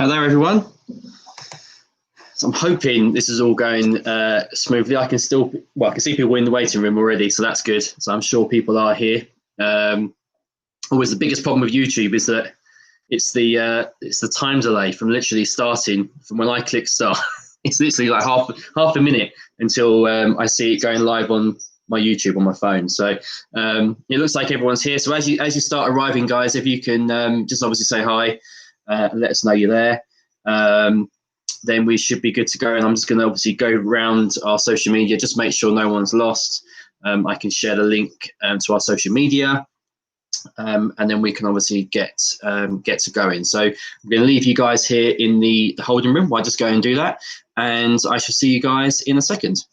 Hello, everyone. So I'm hoping this is all going smoothly. I can see people in the waiting room already, so that's good. So I'm sure people are here. Always the biggest problem with YouTube is that it's the time delay from literally starting from when I click start. It's literally like half a minute until I see it going live on my YouTube on my phone. So it looks like everyone's here. So as you start arriving, guys, if you can just obviously say hi and let us know you're there. Then we should be good to go. And I'm just going to obviously go around our social media, just make sure no one's lost. I can share the link to our social media, and then we can obviously get to going. So I'm going to leave you guys here in the holding room while I just go and do that. And I shall see you guys in a second.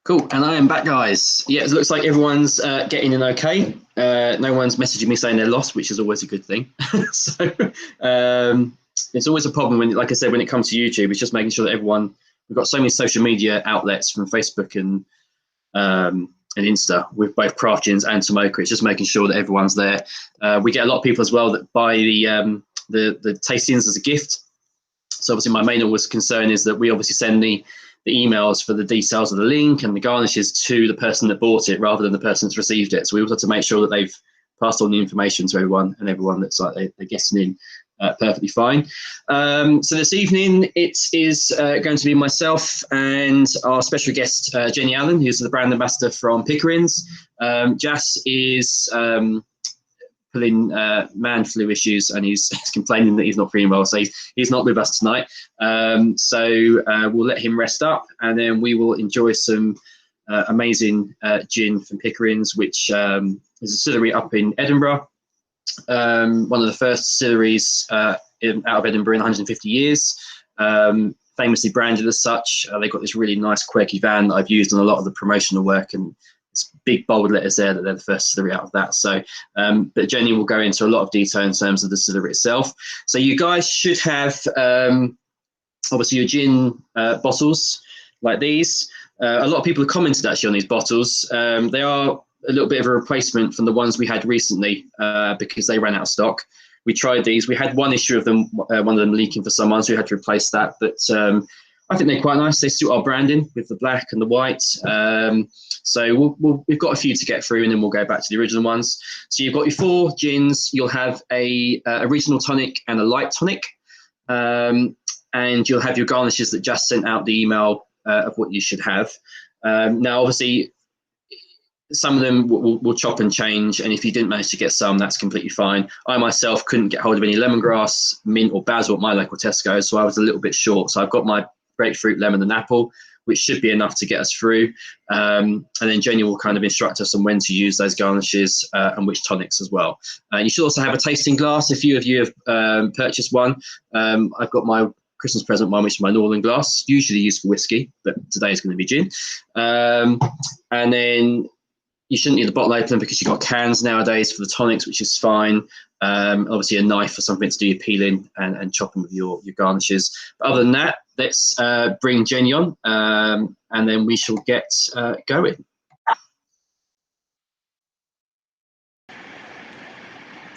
Cool, and I am back, guys. Yeah, it looks like everyone's getting in okay. No one's messaging me saying they're lost, which is always a good thing. So it's always a problem when, like I said, when it comes to YouTube, it's just making sure that we've got so many social media outlets from Facebook and Insta with both Craft Gins and Tomoka. It's just making sure that everyone's there. We get a lot of people as well that buy the tastings as a gift. So obviously my main always concern is that we obviously send the emails for the details of the link and the garnishes to the person that bought it rather than the person that's received it. So we also have to make sure that they've passed on the information to everyone, and everyone that's like they're guessing in perfectly fine. So this evening it is going to be myself and our special guest Jenny Allen, who's the brand ambassador from Pickering's. Jas is pulling man flu issues, and he's complaining that he's not feeling well, so he's not with us tonight. So we'll let him rest up, and then we will enjoy some amazing gin from Pickering's, which is a distillery up in Edinburgh. One of the first distilleries out of Edinburgh in 150 years. Famously branded as such. They've got this really nice quirky van that I've used on a lot of the promotional work, and it's big bold letters there that they're the first distillery out of that. So, but Jenny will go into a lot of detail in terms of the distillery itself. So you guys should have obviously your gin bottles like these. A lot of people have commented actually on these bottles. They are a little bit of a replacement from the ones we had recently because they ran out of stock. We tried these. We had one issue of them, one of them leaking for someone, so we had to replace that. But I think they're quite nice. They suit our branding with the black and the white. So we've got a few to get through, and then we'll go back to the original ones. So you've got your 4 gins. You'll have a regional tonic and a light tonic. And you'll have your garnishes that just sent out the email of what you should have. Now, obviously, some of them will chop and change, and if you didn't manage to get some, that's completely fine. I myself couldn't get hold of any lemongrass, mint or basil at my local Tesco, so I was a little bit short. So I've got my grapefruit, lemon and apple, which should be enough to get us through. And then Jenny will kind of instruct us on when to use those garnishes and which tonics as well. And you should also have a tasting glass. A few of you have purchased one. I've got my Christmas present one, which is my Northern glass, usually used for whiskey, but today is going to be gin. And then you shouldn't need the bottle opener because you've got cans nowadays for the tonics, which is fine. Obviously a knife for something to do your peeling and chopping with your garnishes. But other than that, let's bring Jenny on, and then we shall get going.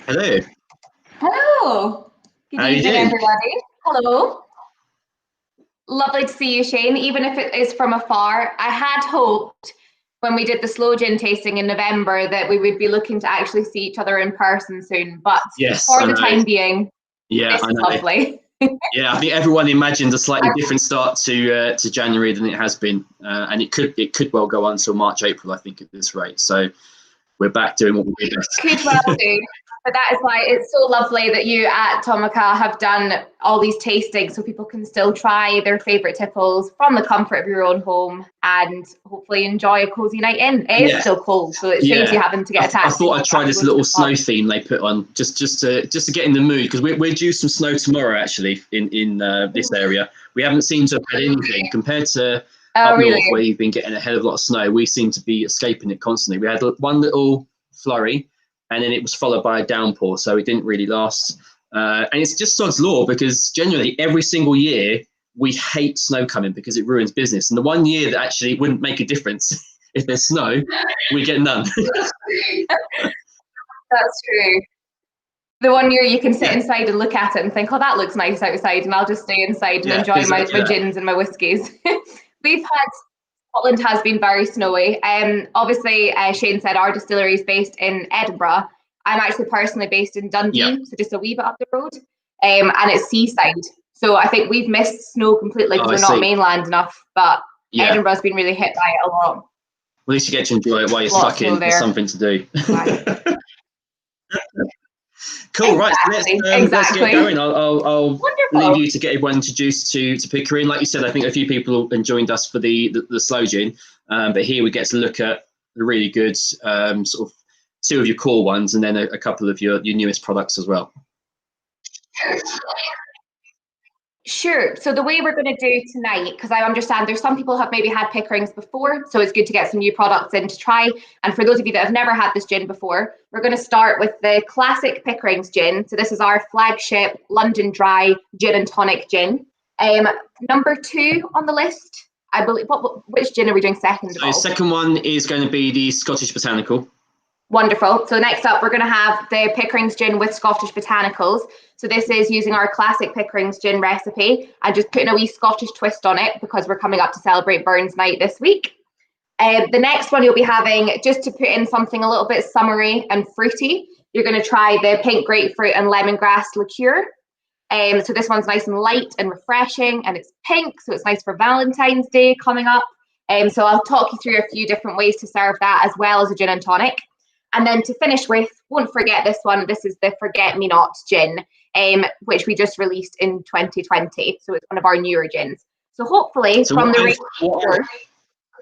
Hello. Hello. Good evening, everybody. Hello. Lovely to see you, Shane, even if it is from afar. I had hoped when we did the slow gin tasting in November that we would be looking to actually see each other in person soon. But for the time being, this is lovely. Yeah, I think everyone imagined a slightly different start to January than it has been, and it could well go on until March, April, I think, at this rate. So we're back doing what we do best. Could well do. But that is why it's so lovely that you at Tomica have done all these tastings so people can still try their favourite tipples from the comfort of your own home and hopefully enjoy a cosy night in. It is still cold, so it saves you having to get attached. I thought I'd try this little snow theme they put on just to get in the mood, because we're due some snow tomorrow actually in this area. We haven't seemed to have had anything compared to up north where you've been getting a hell of a lot of snow. We seem to be escaping it constantly. We had one little flurry, and then it was followed by a downpour, so it didn't really last. And it's just sod's law, because generally every single year we hate snow coming because it ruins business. And the one year that actually wouldn't make a difference, if there's snow, we get none. That's true. The one year you can sit inside and look at it and think, oh, that looks nice outside, and I'll just stay inside and enjoy my gins and my whiskies. Scotland has been very snowy. Obviously, Shane said our distillery is based in Edinburgh. I'm actually personally based in Dundee, so just a wee bit up the road, and it's seaside. So I think we've missed snow completely because we're not mainland enough, but Edinburgh's been really hit by it a lot. Well, at least you get to enjoy it while you're stuck in. There's something to do. Cool, right. So let's get going. I'll leave you to get everyone introduced to Pickering. Like you said, I think a few people joined us for the slow gin, but here we get to look at the really good sort of two of your core ones, and then a couple of your newest products as well. Sure. So the way we're going to do tonight, because I understand there's some people who have maybe had Pickerings before, so it's good to get some new products in to try. And for those of you that have never had this gin before, we're going to start with the classic Pickerings gin. So this is our flagship London Dry gin and tonic gin. Number 2 on the list, I believe. Which gin are we doing second? So the second one is going to be the Scottish Botanical. Wonderful. So next up, we're going to have the Pickering's gin with Scottish botanicals. So this is using our classic Pickering's gin recipe and just putting a wee Scottish twist on it because we're coming up to celebrate Burns Night this week. The next one you'll be having, just to put in something a little bit summery and fruity, you're going to try the pink grapefruit and lemongrass liqueur. So this one's nice and light and refreshing, and it's pink, so it's nice for Valentine's Day coming up. So I'll talk you through a few different ways to serve that as well as a gin and tonic. And then to finish with, won't forget this one, this is the Forget Me Not gin, which we just released in 2020. So it's one of our newer gins. So hopefully from the range.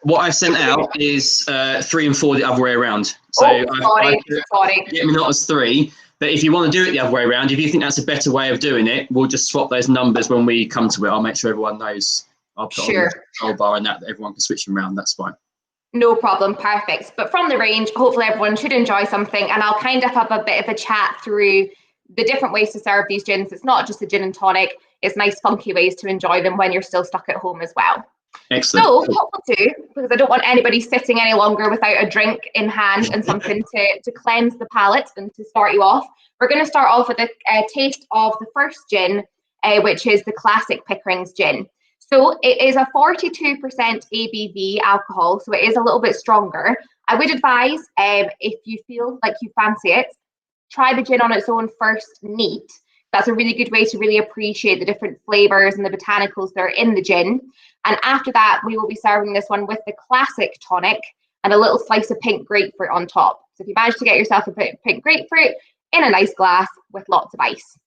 What I've sent out is 3 and 4 the other way around. So sorry. Forget Me Not as 3. But if you want to do it the other way around, if you think that's a better way of doing it, we'll just swap those numbers when we come to it. I'll make sure everyone knows. I'll put on the control bar and that everyone can switch them around. That's fine. No problem, perfect. But from the range, hopefully everyone should enjoy something, and I'll kind of have a bit of a chat through the different ways to serve these gins. It's not just a gin and tonic, it's nice funky ways to enjoy them when you're still stuck at home as well. Excellent. So what we'll do, because I don't want anybody sitting any longer without a drink in hand and something to cleanse the palate and to start you off, we're going to start off with a taste of the first gin, which is the classic Pickering's gin. So it is a 42% ABV alcohol, so it is a little bit stronger. I would advise, if you feel like you fancy it, try the gin on its own first neat. That's a really good way to really appreciate the different flavours and the botanicals that are in the gin. And after that, we will be serving this one with the classic tonic and a little slice of pink grapefruit on top. So if you manage to get yourself a pink grapefruit in a nice glass with lots of ice.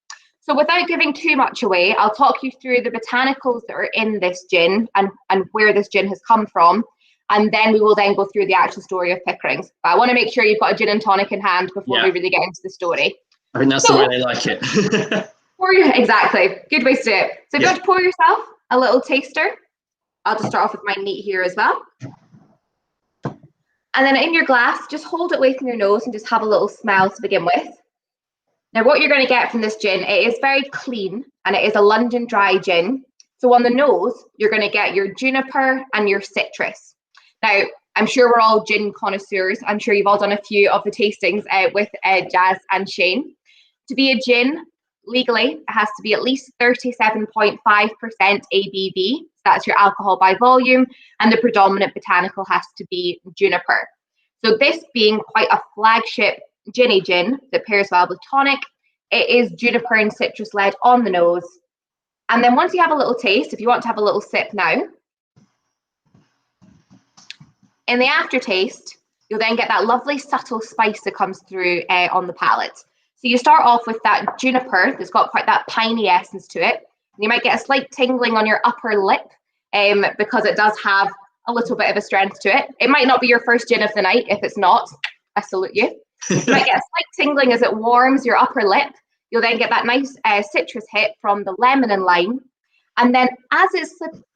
So without giving too much away, I'll talk you through the botanicals that are in this gin and where this gin has come from. And then we will then go through the actual story of Pickering's. But I want to make sure you've got a gin and tonic in hand before we really get into the story. I think that's the way they like it. Exactly. Good way to do it. So if you want to pour yourself a little taster, I'll just start off with my neat here as well. And then in your glass, just hold it away from your nose and just have a little smell to begin with. Now, what you're going to get from this gin, it is very clean and it is a London Dry gin. So on the nose, you're going to get your juniper and your citrus. Now, I'm sure we're all gin connoisseurs. I'm sure you've all done a few of the tastings with Jazz and Shane. To be a gin, legally, it has to be at least 37.5% ABV. That's your alcohol by volume. And the predominant botanical has to be juniper. So this being quite a flagship ginny gin that pairs well with tonic, it is juniper and citrus led on the nose. And then once you have a little taste, if you want to have a little sip now, in the aftertaste, you'll then get that lovely subtle spice that comes through on the palate. So you start off with that juniper that's got quite that piney essence to it. And you might get a slight tingling on your upper lip because it does have a little bit of a strength to it. It might not be your first gin of the night. If it's not, I salute you. You might get a slight tingling as it warms your upper lip. You'll then get that nice citrus hit from the lemon and lime. And then as it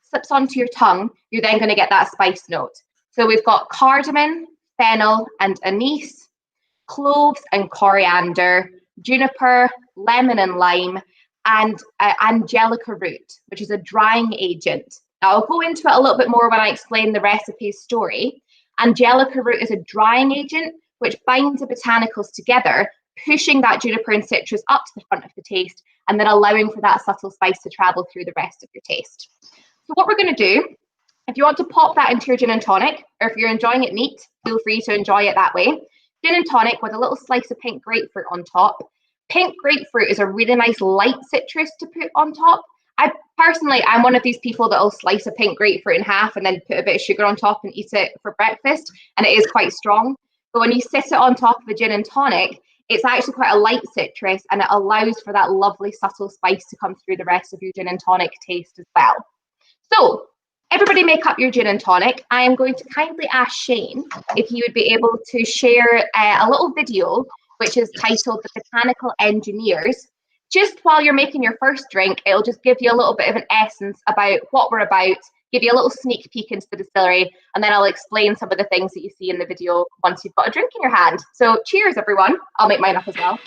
slips onto your tongue, you're then going to get that spice note. So we've got cardamom, fennel and anise, cloves and coriander, juniper, lemon and lime, and angelica root, which is a drying agent. Now, I'll go into it a little bit more when I explain the recipe story. Angelica root is a drying agent which binds the botanicals together, pushing that juniper and citrus up to the front of the taste and then allowing for that subtle spice to travel through the rest of your taste. So what we're going to do, if you want to pop that into your gin and tonic, or if you're enjoying it neat, feel free to enjoy it that way. Gin and tonic with a little slice of pink grapefruit on top. Pink grapefruit is a really nice light citrus to put on top. I'm one of these people that will slice a pink grapefruit in half and then put a bit of sugar on top and eat it for breakfast, and it is quite strong. But when you sit it on top of a gin and tonic, it's actually quite a light citrus, and it allows for that lovely subtle spice to come through the rest of your gin and tonic taste as well. So everybody make up your gin and tonic. I am going to kindly ask Shane if he would be able to share a little video which is titled The Botanical Engineers. Just while you're making your first drink, it'll just give you a little bit of an essence about what we're about, give you a little sneak peek into the distillery, and then I'll explain some of the things that you see in the video once you've got a drink in your hand. So cheers, everyone. I'll make mine up as well.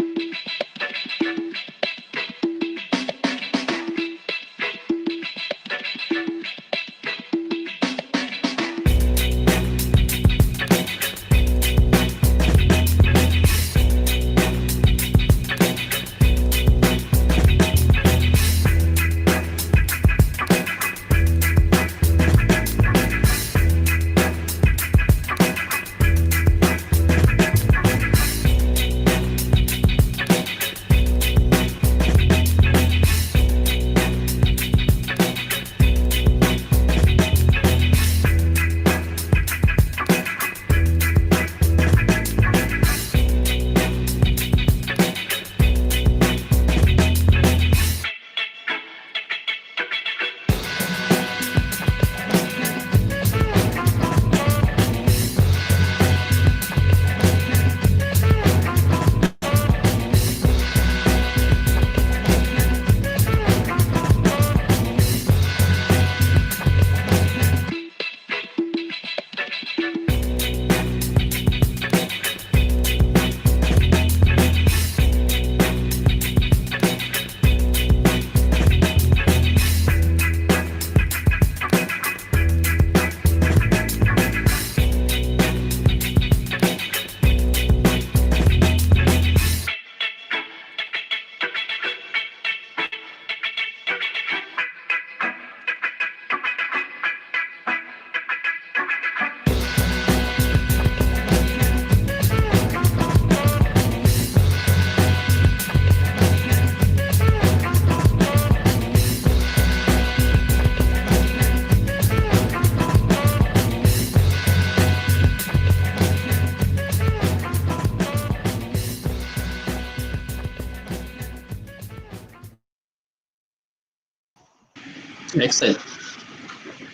Excellent.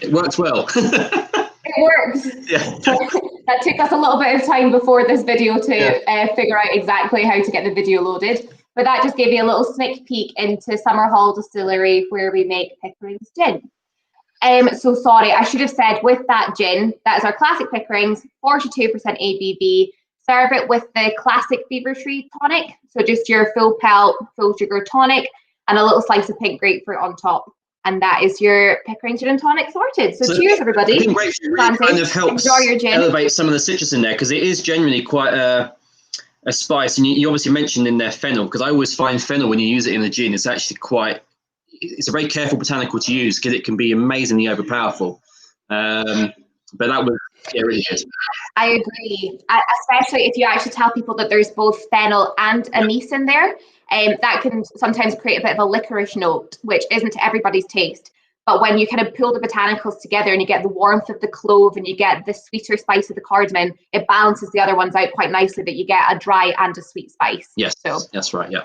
It works well. It works. Yeah. That took us a little bit of time before this video to figure out exactly how to get the video loaded. But that just gave you a little sneak peek into Summerhall Distillery where we make Pickering's gin. So sorry, I should have said with that gin, that is our classic Pickering's, 42% ABV. Serve it with the classic Fever Tree tonic. So just your full pelt, full sugar tonic and a little slice of pink grapefruit on top. And that is your Pickering gin and tonic sorted. So cheers, everybody. I think grapefruit really kind of helps elevate some of the citrus in there because it is generally quite a spice. And you obviously mentioned in there fennel, because I always find fennel when you use it in a gin, it's actually quite, it's a very careful botanical to use because it can be amazingly overpowerful. But that was really good. I agree, especially if you actually tell people that there's both fennel and anise in there. That can sometimes create a bit of a licorice note, which isn't to everybody's taste. But when you kind of pull the botanicals together and you get the warmth of the clove and you get the sweeter spice of the cardamom, it balances the other ones out quite nicely, that you get a dry and a sweet spice. Yes, so that's right, yeah.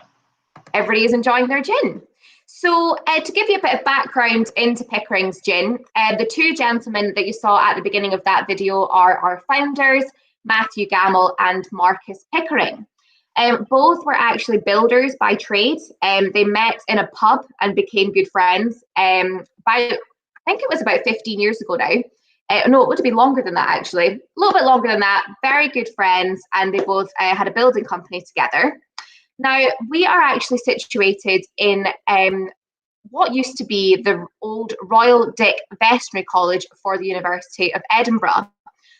Everybody is enjoying their gin. So to give you a bit of background into Pickering's gin, the two gentlemen that you saw at the beginning of that video are our founders, Matthew Gamble and Marcus Pickering. Both were actually builders by trade. They met in a pub and became good friends. I think it was about 15 years ago now. No, it would have been longer than that, actually. A little bit longer than that. Very good friends, and they both had a building company together. Now, we are actually situated in what used to be the old Royal Dick Veterinary College for the University of Edinburgh.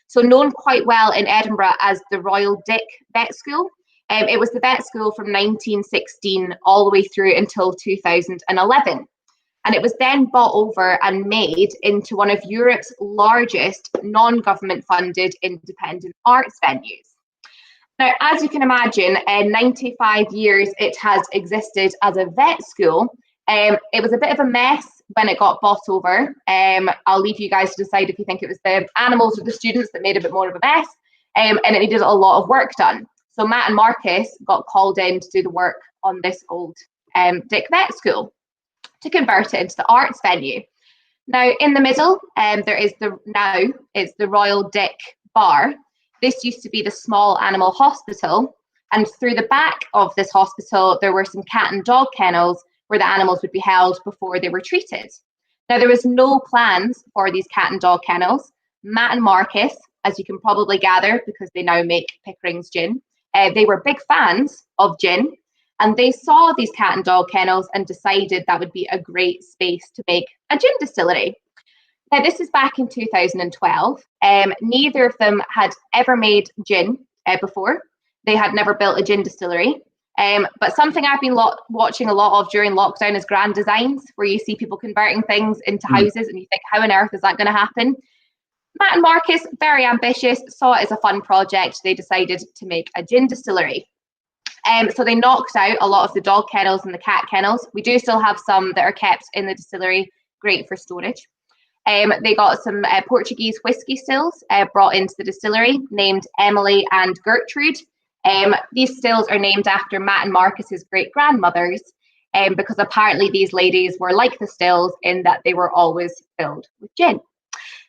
So known quite well in Edinburgh as the Royal Dick Vet School. It was the vet school from 1916 all the way through until 2011. And it was then bought over and made into one of Europe's largest non-government funded independent arts venues. Now, as you can imagine, 95 years it has existed as a vet school. It was a bit of a mess when it got bought over. I'll leave you guys to decide if you think it was the animals or the students that made a bit more of a mess, and it needed a lot of work done. So Matt and Marcus got called in to do the work on this old Dick Vet School to convert it into the arts venue. Now, in the middle, there is the Royal Dick Bar. This used to be the small animal hospital, and through the back of this hospital, there were some cat and dog kennels where the animals would be held before they were treated. Now, there was no plans for these cat and dog kennels. Matt and Marcus, as you can probably gather, because they now make Pickering's gin, they were big fans of gin, and they saw these cat and dog kennels and decided that would be a great space to make a gin distillery. Now, this is back in 2012. Neither of them had ever made gin before. They had never built a gin distillery. But something I've been watching a lot of during lockdown is grand designs, where you see people converting things into houses and you think, how on earth is that going to happen? Matt and Marcus, very ambitious, saw it as a fun project. They decided to make a gin distillery. So they knocked out a lot of the dog kennels and the cat kennels. We do still have some that are kept in the distillery, great for storage. They got some Portuguese whiskey stills brought into the distillery, named Emily and Gertrude. These stills are named after Matt and Marcus's great-grandmothers, because apparently these ladies were like the stills in that they were always filled with gin.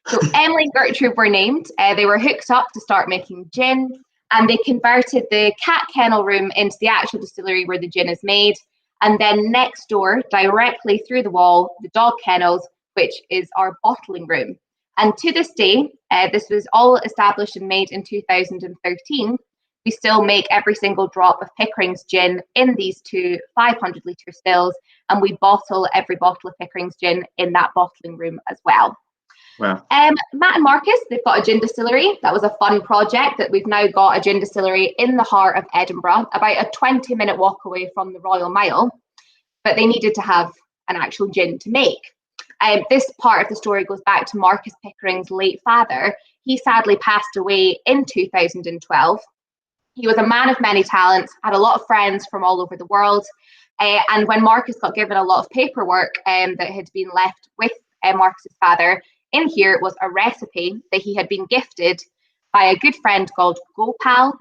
So Emily and Gertrude were named. They were hooked up to start making gin, and they converted the cat kennel room into the actual distillery where the gin is made. And then next door, directly through the wall, the dog kennels, which is our bottling room. And to this day, this was all established and made in 2013. We still make every single drop of Pickering's gin in these two 500-litre stills, and we bottle every bottle of Pickering's gin in that bottling room as well. Wow. Matt and Marcus, they've got a gin distillery. That was a fun project that we've now got a gin distillery in the heart of Edinburgh, about a 20-minute walk away from the Royal Mile, but they needed to have an actual gin to make. This part of the story goes back to Marcus Pickering's late father. He sadly passed away in 2012. He was a man of many talents, had a lot of friends from all over the world. And when Marcus got given a lot of paperwork that had been left with Marcus's father, in here was a recipe that he had been gifted by a good friend called Gopal,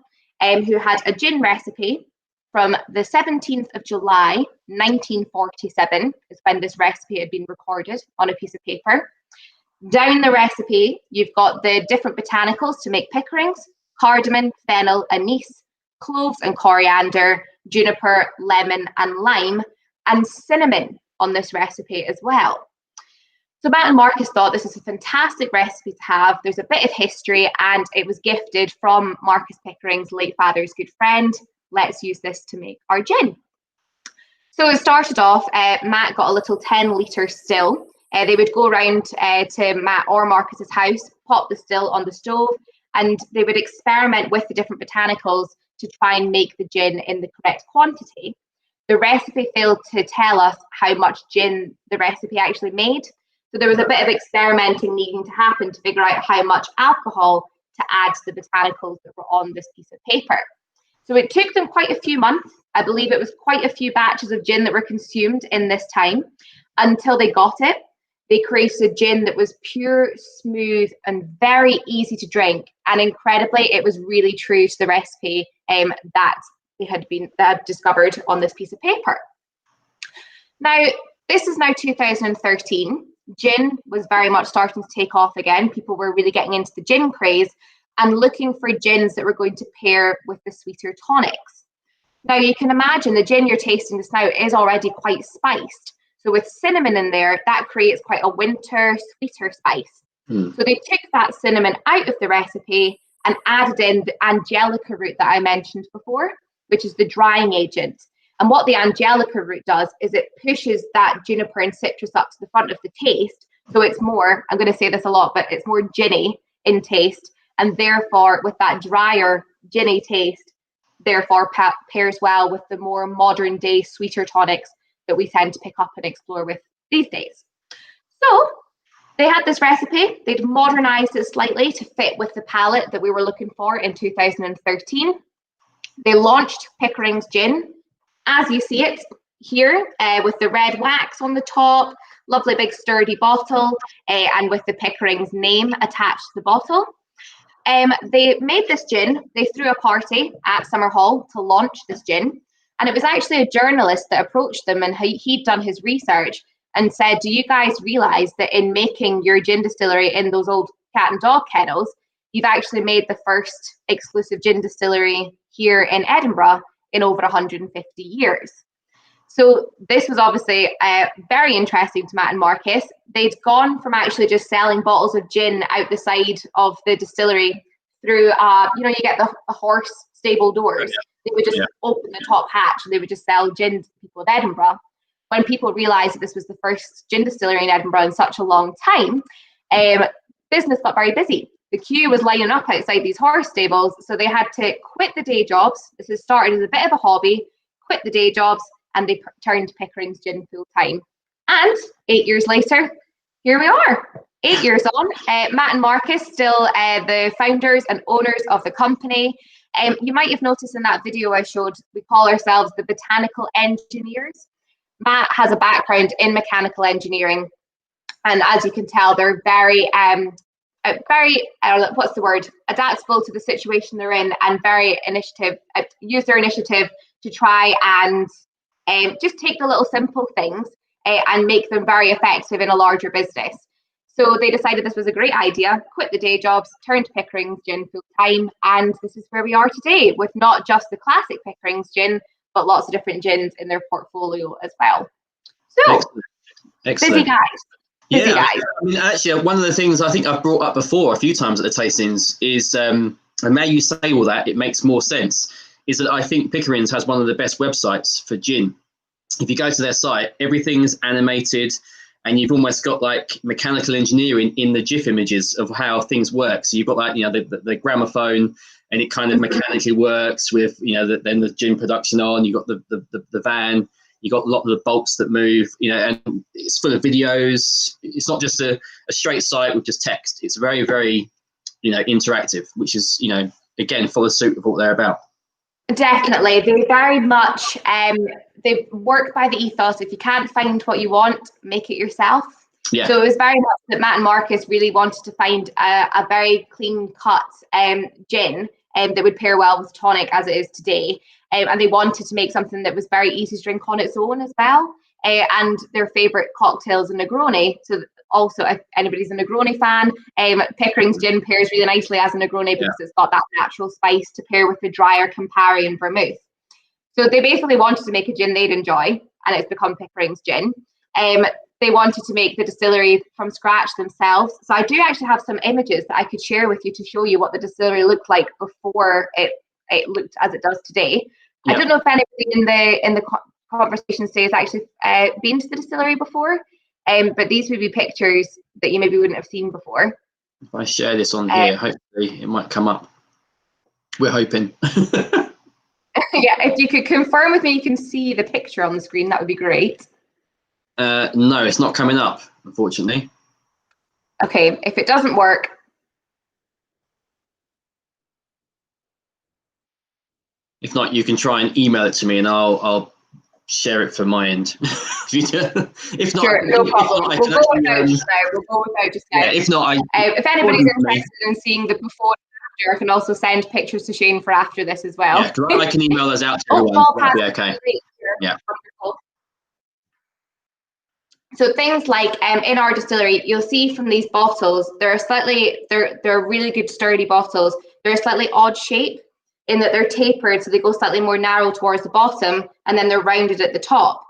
who had a gin recipe from the 17th of July, 1947, is when this recipe had been recorded on a piece of paper. Down the recipe, you've got the different botanicals to make Pickerings: cardamom, fennel, anise, cloves and coriander, juniper, lemon and lime, and cinnamon on this recipe as well. So Matt and Marcus thought this was a fantastic recipe to have. There's a bit of history, and it was gifted from Marcus Pickering's late father's good friend. Let's use this to make our gin. So it started off, Matt got a little 10-litre still. They would go around to Matt or Marcus's house, pop the still on the stove, and they would experiment with the different botanicals to try and make the gin in the correct quantity. the recipe failed to tell us how much gin the recipe actually made. So there was a bit of experimenting needing to happen to figure out how much alcohol to add to the botanicals that were on this piece of paper. So it took them quite a few months. I believe it was quite a few batches of gin that were consumed in this time until they got it. They created a gin that was pure, smooth, and very easy to drink. And incredibly, it was really true to the recipe that they had discovered on this piece of paper. Now, this is now 2013. Gin was very much starting to take off again. People were really getting into the gin craze and looking for gins that were going to pair with the sweeter tonics. Now, you can imagine the gin you're tasting this now is already quite spiced. So with cinnamon in there, that creates quite a winter, sweeter spice. So they took that cinnamon out of the recipe and added in the angelica root that I mentioned before, which is the drying agent. And what the angelica root does is it pushes that juniper and citrus up to the front of the taste. So it's more, I'm going to say this a lot, but it's more ginny in taste. And therefore, with that drier, ginny taste, therefore pairs well with the more modern day sweeter tonics that we tend to pick up and explore with these days. So they had this recipe. They'd modernized it slightly to fit with the palette that we were looking for in 2013. They launched Pickering's gin, as you see it here, with the red wax on the top, lovely big sturdy bottle, and with the Pickering's name attached to the bottle. They made this gin. They threw a party at Summer Hall to launch this gin. And it was actually a journalist that approached them, and he'd done his research and said, do you guys realize that in making your gin distillery in those old cat and dog kennels, you've actually made the first exclusive gin distillery here in Edinburgh in over 150 years. So this was obviously very interesting to Matt and Marcus. They'd gone from actually just selling bottles of gin out the side of the distillery through, you get the horse stable doors. They would just open the top hatch and they would just sell gin to people of Edinburgh. When people realised that this was the first gin distillery in Edinburgh in such a long time, business got very busy. The queue was lining up outside these horse stables, so they had to quit the day jobs. This has started as a bit of a hobby, quit the day jobs, and they turned to Pickering's gin full time. And 8 years later, here we are. 8 years on, Matt and Marcus still the founders and owners of the company. You might have noticed in that video I showed, we call ourselves the botanical engineers. Matt has a background in mechanical engineering, and as you can tell, they're very adaptable to the situation they're in, and very use their initiative to try and just take the little simple things and make them very effective in a larger business. So they decided this was a great idea, quit the day jobs, turned to Pickering's gin full time, and this is where we are today, with not just the classic Pickering's gin, but lots of different gins in their portfolio as well. So, Excellent. Busy guys. Busy guys. I mean, actually, one of the things I think I've brought up before a few times at the tastings is, and now you say all that, it makes more sense, is that I think Pickering's has one of the best websites for gin. If you go to their site, everything's animated, and you've almost got like mechanical engineering in the GIF images of how things work. So you've got like, the gramophone, and it kind of mechanically works with, then the gin production on. You've got the van, you've got a lot of the bolts that move, and it's full of videos. It's not just a straight site with just text. It's very, very, interactive, which is, again, follows suit with what they're about. Definitely. They very much, they work by the ethos. If you can't find what you want, make it yourself. Yeah. So it was very much that Matt and Marcus really wanted to find a very clean cut gin that would pair well with tonic as it is today. And they wanted to make something that was very easy to drink on its own as well. And their favourite cocktail is a Negroni. So also, if anybody's a Negroni fan, Pickering's gin pairs really nicely as a Negroni because it's got that natural spice to pair with the drier Campari and vermouth. So they basically wanted to make a gin they'd enjoy, and it's become Pickering's gin. They wanted to make the distillery from scratch themselves. So I do actually have some images that I could share with you to show you what the distillery looked like before it looked as it does today. Yeah. I don't know if anybody in the conversation today has actually been to the distillery before, but these would be pictures that you maybe wouldn't have seen before. If I share this on here, hopefully it might come up. We're hoping. Yeah, If you could confirm with me you can see the picture on the screen, that would be great. No, it's not coming up, unfortunately. Okay, if it doesn't work. If not, you can try and email it to me and I'll share it from my end. If not, sure, no problem. We'll go without just now. We'll go without just now. Yeah, if not, if anybody's interested in seeing the before and after, I can also send pictures to Shane for after this as well. Yeah, I can email those out to everyone. That'll be okay. Yeah. Wonderful. So things like in our distillery, you'll see from these bottles, they're really good sturdy bottles. They're a slightly odd shape in that they're tapered, so they go slightly more narrow towards the bottom, and then they're rounded at the top.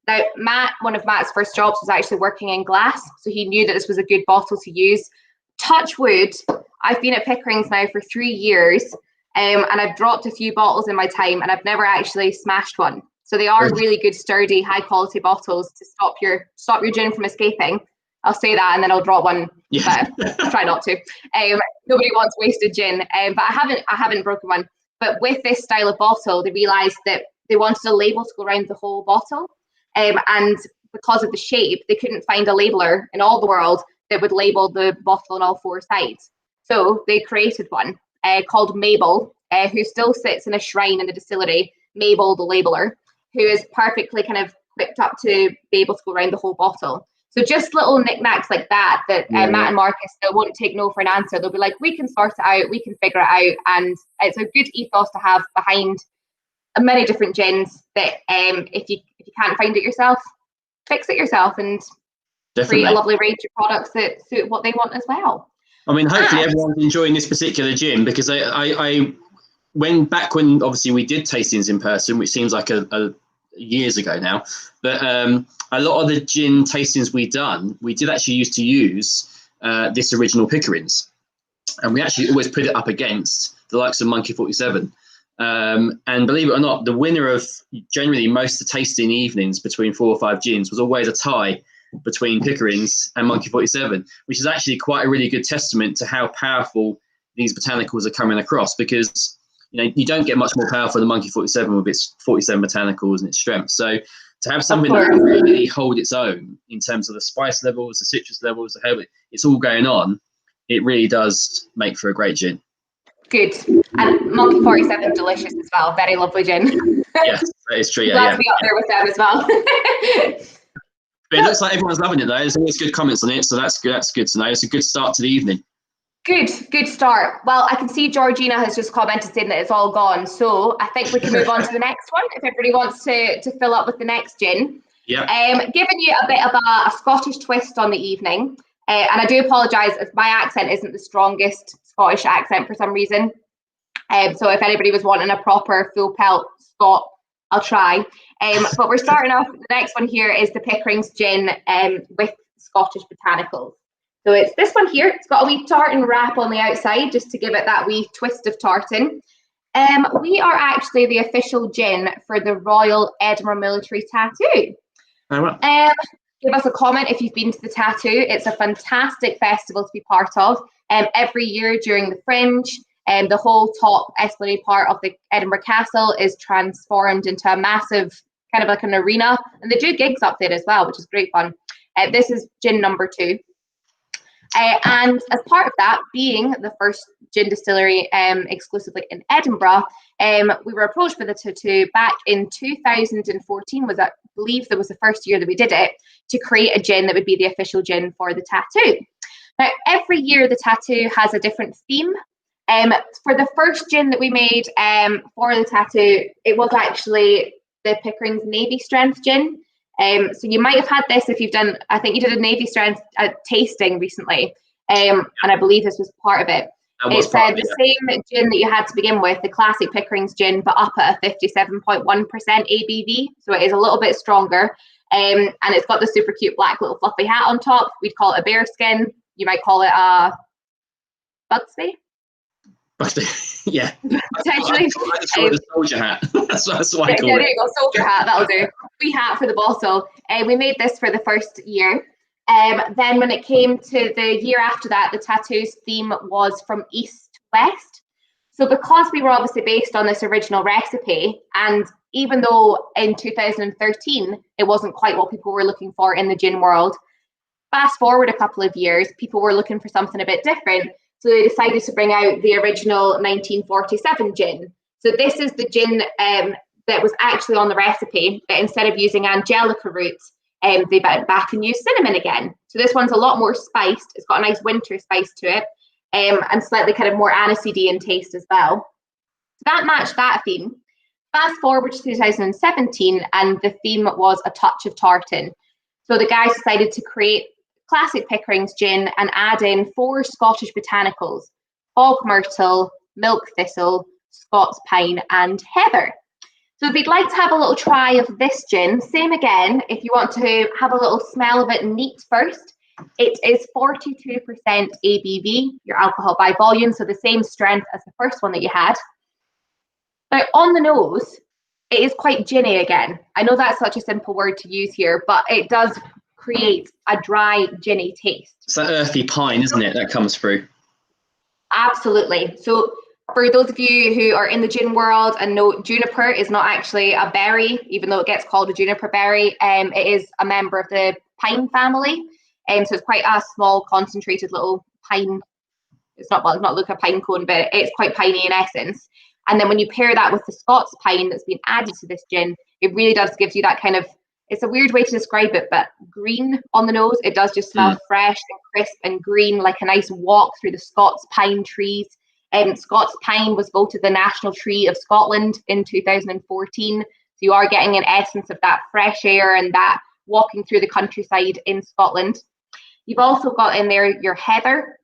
Now, Matt, one of Matt's first jobs was actually working in glass, so he knew that this was a good bottle to use. Touch wood, I've been at Pickering's now for 3 years, and I've dropped a few bottles in my time, and I've never actually smashed one. So they are really good, sturdy, high-quality bottles to stop your gin from escaping. I'll say that, and then I'll drop one. Yeah. But I'll try not to. Nobody wants wasted gin, but I haven't broken one. But with this style of bottle, they realised that they wanted a label to go around the whole bottle, and because of the shape, they couldn't find a labeler in all the world that would label the bottle on all 4 sides. So they created one called Mabel, who still sits in a shrine in the distillery. Mabel, the labeler, who is perfectly kind of equipped up to be able to go around the whole bottle. So just little knickknacks like that Matt and Marcus, they won't take no for an answer. They'll be like, we can sort it out, we can figure it out. And it's a good ethos to have behind many different gins that if you can't find it yourself, fix it yourself and create a lovely range of products that suit what they want as well. I mean, hopefully everyone's enjoying this particular gin, because I back when obviously we did tastings in person, which seems like a years ago now, but a lot of the gin tastings we did actually used to use this original Pickering's, and we actually always put it up against the likes of Monkey 47. And believe it or not, the winner of generally most of the tasting evenings between 4 or 5 gins was always a tie between Pickering's and Monkey 47, which is actually quite a really good testament to how powerful these botanicals are coming across, because you don't get much more powerful than Monkey 47 with its 47 botanicals and its strength. So to have something that really hold its own in terms of the spice levels, the citrus levels, the herb, it's all going on, it really does make for a great gin. Good. And Monkey 47 delicious as well. Very lovely gin. Yes, that is true. Glad to be up there with them as well. But it looks like everyone's loving it though. There's always good comments on it, so that's good. That's good to know. It's a good start to the evening. Good start. Well, I can see Georgina has just commented saying that it's all gone. So I think we can move on to the next one if everybody wants to fill up with the next gin. Yeah. Giving you a bit of a Scottish twist on the evening. And I do apologise if my accent isn't the strongest Scottish accent for some reason. So if anybody was wanting a proper full pelt Scot, I'll try. But we're starting off, the next one here is the Pickering's gin with Scottish botanicals. So it's this one here. It's got a wee tartan wrap on the outside just to give it that wee twist of tartan. We are actually the official gin for the Royal Edinburgh Military Tattoo. Oh, wow. Give us a comment if you've been to the Tattoo. It's a fantastic festival to be part of. Every year during the Fringe, the whole top esplanade part of the Edinburgh Castle is transformed into a massive kind of like an arena, and they do gigs up there as well, which is great fun. This is gin number 2. And as part of that, being the first gin distillery exclusively in Edinburgh, we were approached by the Tattoo back in 2014, I believe that was the first year that we did it, to create a gin that would be the official gin for the Tattoo. Now, every year the Tattoo has a different theme. For the first gin that we made for the Tattoo, it was actually the Pickering's Navy Strength gin. So you might have had this if you've done, I think you did a Navy Strength tasting recently, and I believe this was part of it. It's the same gin that you had to begin with, the classic Pickering's gin, but up at a 57.1% ABV, so it is a little bit stronger, and it's got the super cute black little fluffy hat on top. We'd call it a bear skin. You might call it a Bugsby. Yeah, potentially. I just call it a soldier hat. that's what I call it. There you go, soldier hat. That'll do. Wee hat for the bottle. We made this for the first year. Then when it came to the year after that, the Tattoo's theme was from east to west. So because we were obviously based on this original recipe, and even though in 2013 it wasn't quite what people were looking for in the gin world, fast forward a couple of years, people were looking for something a bit different. So they decided to bring out the original 1947 gin. So this is the gin that was actually on the recipe, but instead of using angelica roots, they went back and used cinnamon again. So this one's a lot more spiced. It's got a nice winter spice to it, and slightly kind of more aniseedy in taste as well. So that matched that theme. Fast forward to 2017, and the theme was a touch of tartan. So the guys decided to create classic Pickering's gin and add in 4 Scottish botanicals: bog myrtle, milk thistle, Scots pine, and heather. So if you'd like to have a little try of this gin, same again, if you want to have a little smell of it neat first, it is 42% ABV, your alcohol by volume, so the same strength as the first one that you had. Now, on the nose, it is quite ginny again. I know that's such a simple word to use here, but it does create a dry, ginny taste. It's that earthy pine, isn't it, that comes through? Absolutely. So for those of you who are in the gin world and know, juniper is not actually a berry, even though it gets called a juniper berry. It is a member of the pine family. So it's quite a small, concentrated little pine. It's not like a pine cone, but it's quite piney in essence. And then when you pair that with the Scots pine that's been added to this gin, it really does give you that kind of, it's a weird way to describe it, but green on the nose. It does just smell fresh and crisp and green, like a nice walk through the Scots pine trees. Scots pine was voted the national tree of Scotland in 2014. So you are getting an essence of that fresh air and that walking through the countryside in Scotland. You've also got in there your heather.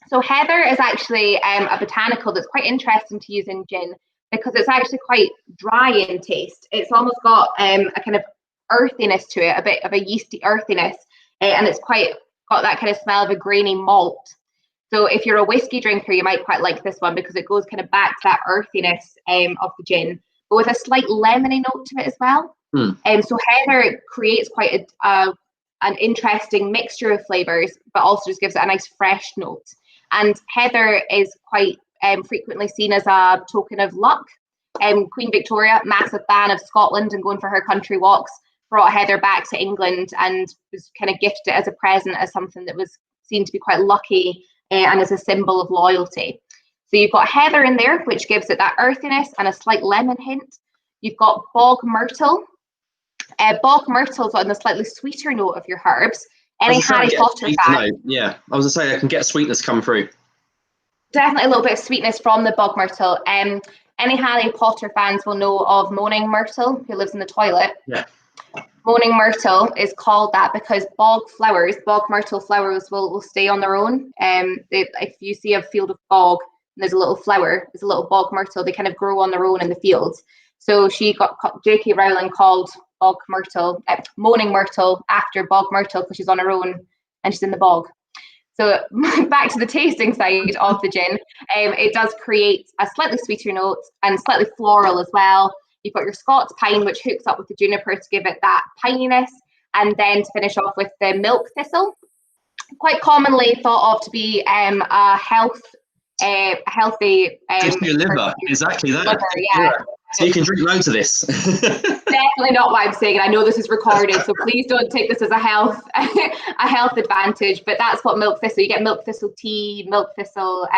So heather is actually a botanical that's quite interesting to use in gin because it's actually quite dry in taste. It's almost got a kind of earthiness to it, a bit of a yeasty earthiness, and it's quite got that kind of smell of a grainy malt. So if you're a whiskey drinker, you might quite like this one because it goes kind of back to that earthiness of the gin, but with a slight lemony note to it as well. So heather creates quite an interesting mixture of flavors, but also just gives it a nice fresh note. And heather is quite frequently seen as a token of luck. Queen Victoria, massive fan of Scotland and going for her country walks, brought heather back to England and was kind of gifted it as a present as something that was seen to be quite lucky and as a symbol of loyalty. So you've got heather in there, which gives it that earthiness and a slight lemon hint. You've got bog myrtle. Bog myrtle is on the slightly sweeter note of your herbs. Any Harry Potter fan? Yeah, I was going to say I can get sweetness come through. Definitely a little bit of sweetness from the bog myrtle. Any Harry Potter fans will know of Moaning Myrtle, who lives in the toilet. Yeah. Moaning myrtle is called that because bog myrtle flowers will stay on their own. If you see a field of bog and there's a little flower, there's a little bog myrtle, they kind of grow on their own in the fields. So she got J.K. Rowling called bog myrtle, Moaning Myrtle after bog myrtle because she's on her own and she's in the bog. So back to the tasting side of the gin, it does create a slightly sweeter note and slightly floral as well. You've got your Scots pine, which hooks up with the juniper to give it that pininess, and then to finish off with the milk thistle, quite commonly thought of to be a healthy. Good for your liver, exactly that. Liver, yeah. So you can drink loads of this. Definitely not what I'm saying. I know this is recorded, so please don't take this as a health advantage. But that's what milk thistle. You get milk thistle tea, milk thistle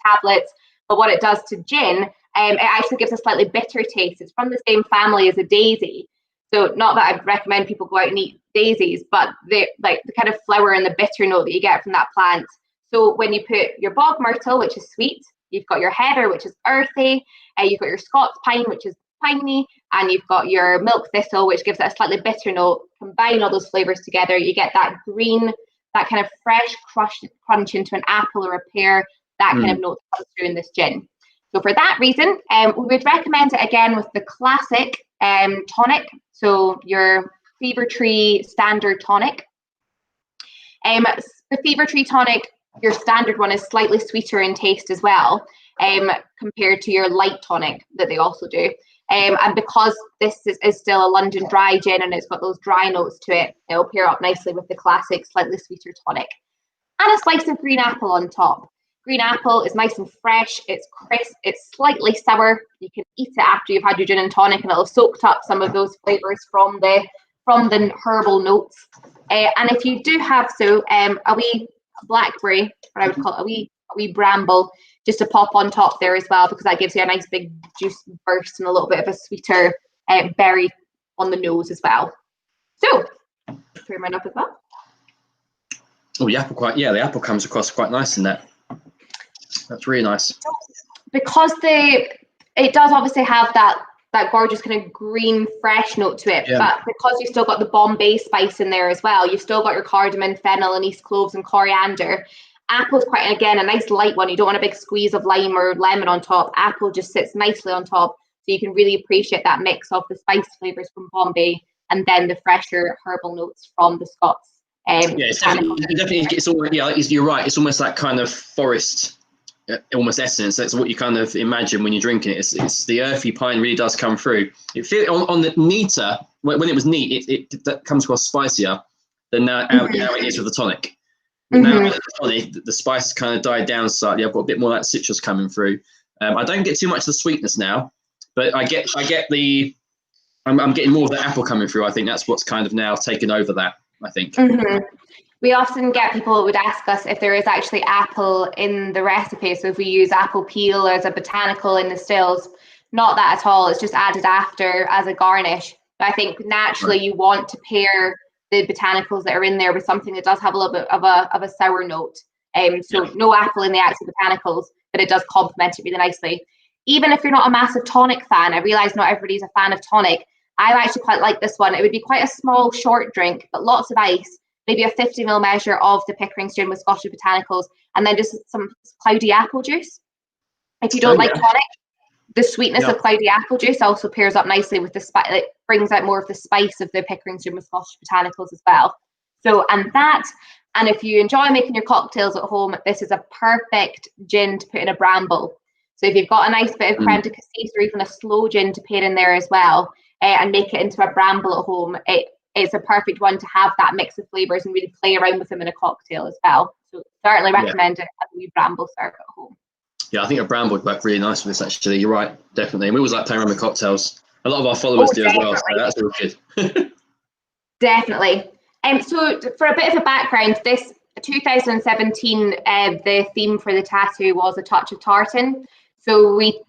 tablets. But what it does to gin, it actually gives a slightly bitter taste. It's from the same family as a daisy. So not that I'd recommend people go out and eat daisies, but the kind of flower and the bitter note that you get from that plant. So when you put your bog myrtle, which is sweet, you've got your heather, which is earthy, you've got your Scots pine, which is piney, and you've got your milk thistle, which gives it a slightly bitter note. Combine all those flavors together, you get that green, that kind of fresh crunch into an apple or a pear, that kind of note comes through in this gin. So for that reason, we would recommend it again with the classic tonic, so your Fever Tree standard tonic. The Fever Tree tonic, your standard one, is slightly sweeter in taste as well, compared to your light tonic that they also do. And because this is still a London dry gin and it's got those dry notes to it, it'll pair up nicely with the classic slightly sweeter tonic. And a slice of green apple on top. Green apple is nice and fresh, it's crisp, it's slightly sour. You can eat it after you've had your gin and tonic, and it'll have soaked up some of those flavours from the herbal notes. And if you do have a wee blackberry, what I would call it, a wee bramble, just to pop on top there as well, because that gives you a nice big juice burst and a little bit of a sweeter berry on the nose as well. So, throw mine up as well. Oh, the apple comes across quite nice in that. That's really nice. Because it does obviously have that gorgeous kind of green fresh note to it, but because you've still got the Bombay spice in there as well, you've still got your cardamom, fennel, anise cloves, and coriander. Apple's quite, again, a nice light one. You don't want a big squeeze of lime or lemon on top. Apple just sits nicely on top, so you can really appreciate that mix of the spice flavors from Bombay and then the fresher herbal notes from the Scots. It's you're right. It's almost that kind of forest, almost essence. That's what you kind of imagine when you're drinking it. It's the earthy pine really does come through. It feels on the neater when it was neat. It comes across spicier than now it is with the tonic. But now with the tonic, the spice kind of died down slightly. I've got a bit more of that citrus coming through. I don't get too much of the sweetness now, but I'm getting more of the apple coming through. I think that's what's kind of now taken over that, I think. We often get people that would ask us if there is actually apple in the recipe. So if we use apple peel as a botanical in the stills, not that at all. It's just added after as a garnish. But I think naturally you want to pair the botanicals that are in there with something that does have a little bit of a sour note. No apple in the actual botanicals, but it does complement it really nicely. Even if you're not a massive tonic fan, I realise not everybody's a fan of tonic. I actually quite like this one. It would be quite a small, short drink, but lots of ice, maybe a 50ml measure of the Pickering gin with Scottish botanicals, and then just some cloudy apple juice. If you don't like tonic, the sweetness of cloudy apple juice also pairs up nicely with the spice. It brings out more of the spice of the Pickering gin with Scottish botanicals as well. And if you enjoy making your cocktails at home, this is a perfect gin to put in a bramble. So if you've got a nice bit of creme de cassis or even a slow gin to pair in there as well, and make it into a bramble at home, it's a perfect one to have that mix of flavors and really play around with them in a cocktail as well. So certainly recommend it as a wee bramble serve at home. Yeah, I think a bramble would work really nice with this, actually. You're right, definitely. And we always like playing around with cocktails. A lot of our followers do as well, so that's real good. Definitely. So for a bit of a background, this 2017, the theme for the tattoo was a touch of tartan. So we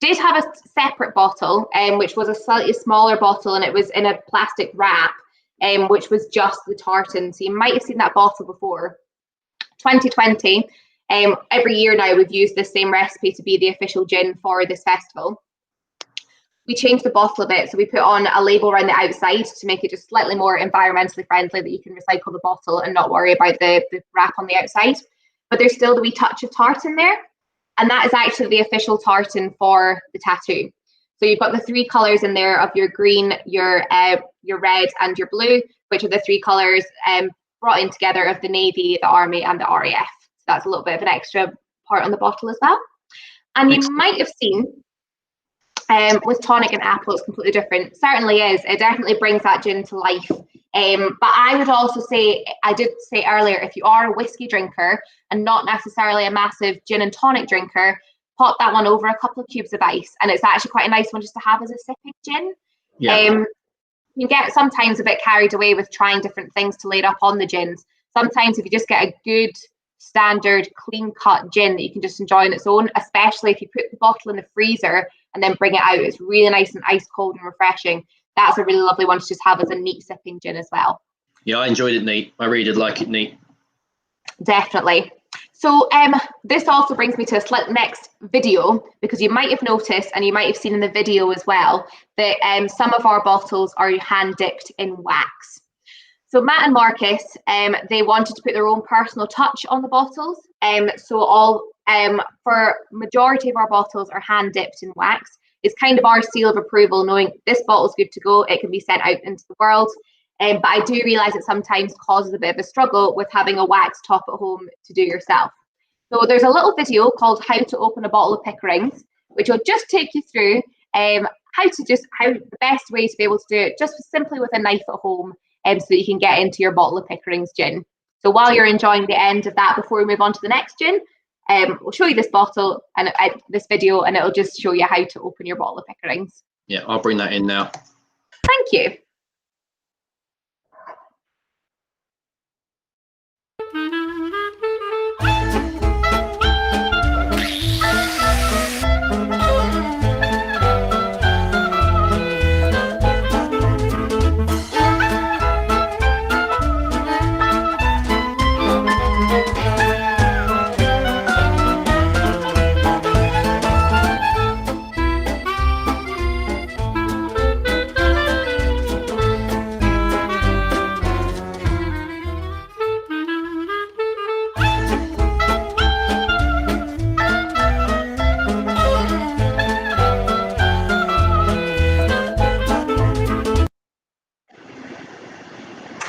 did have a separate bottle, which was a slightly smaller bottle, and it was in a plastic wrap, which was just the tartan. So you might have seen that bottle before. 2020, every year now we've used the same recipe to be the official gin for this festival. We changed the bottle a bit, so we put on a label around the outside to make it just slightly more environmentally friendly, that you can recycle the bottle and not worry about the wrap on the outside. But there's still the wee touch of tartan there. And that is actually the official tartan for the tattoo. So you've got the three colours in there of your green, your red and your blue, which are the three colours brought in together of the Navy, the Army and the RAF. So that's a little bit of an extra part on the bottle as well. And you might have seen with tonic and apple, it's completely different. Certainly is. It definitely brings that gin to life. But I would also say, I did say earlier, if you are a whiskey drinker and not necessarily a massive gin and tonic drinker, pop that one over a couple of cubes of ice, and it's actually quite a nice one just to have as a sipping gin. You get sometimes a bit carried away with trying different things to layer up on the gins. Sometimes if you just get a good standard clean cut gin that you can just enjoy on its own, especially if you put the bottle in the freezer and then bring it out, it's really nice and ice cold and refreshing. That's a really lovely one to just have as a neat sipping gin as well. Yeah, I enjoyed it neat. I really did like it neat. Definitely. So this also brings me to a next video, because you might have noticed, and you might have seen in the video as well, that some of our bottles are hand dipped in wax. So Matt and Marcus, they wanted to put their own personal touch on the bottles. For majority of our bottles are hand dipped in wax. It's kind of our seal of approval, knowing this bottle's good to go. It can be sent out into the world. But I do realise it sometimes causes a bit of a struggle with having a wax top at home to do yourself. So there's a little video called How to Open a Bottle of Pickerings, which will just take you through how the best way to be able to do it, just simply with a knife at home, so that you can get into your bottle of Pickering's gin. So while you're enjoying the end of that, before we move on to the next gin, We'll show you this bottle and this video, and it'll just show you how to open your bottle of Pickerings. Yeah, I'll bring that in now. Thank you.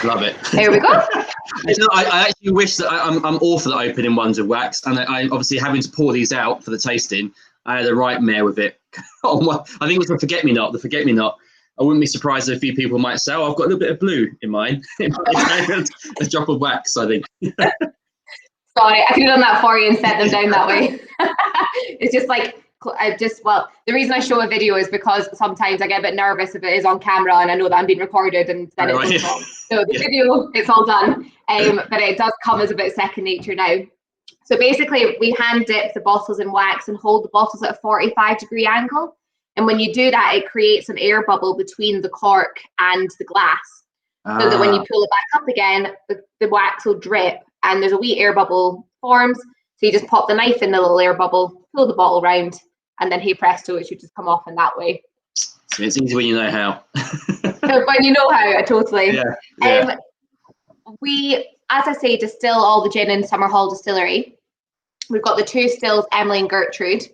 Love it. There we go. I actually wish that I'm awful at opening ones with wax, and I obviously having to pour these out for the tasting. I had a right mare with it. I think it was the forget-me-not. I wouldn't be surprised if a few people might say, "Oh, I've got a little bit of blue in mine." A drop of wax, I think. Sorry, I could have done that for you and set them down that way. It's just like, the reason I show a video is because sometimes I get a bit nervous if it is on camera and I know that I'm being recorded and then it's wrong. So the video, it's all done, but it does come as a bit second nature now. So basically, we hand dip the bottles in wax and hold the bottles at a 45-degree angle. And when you do that, it creates an air bubble between the cork and the glass. So that when you pull it back up again, the wax will drip and there's a wee air bubble forms. So you just pop the knife in the little air bubble, pull the bottle round, and then hey presto, it should just come off in that way. So it's easy when you know how. When you know how, totally. Yeah. We, as I say, distill all the gin in Summerhall Distillery. We've got the two stills, Emily and Gertrude.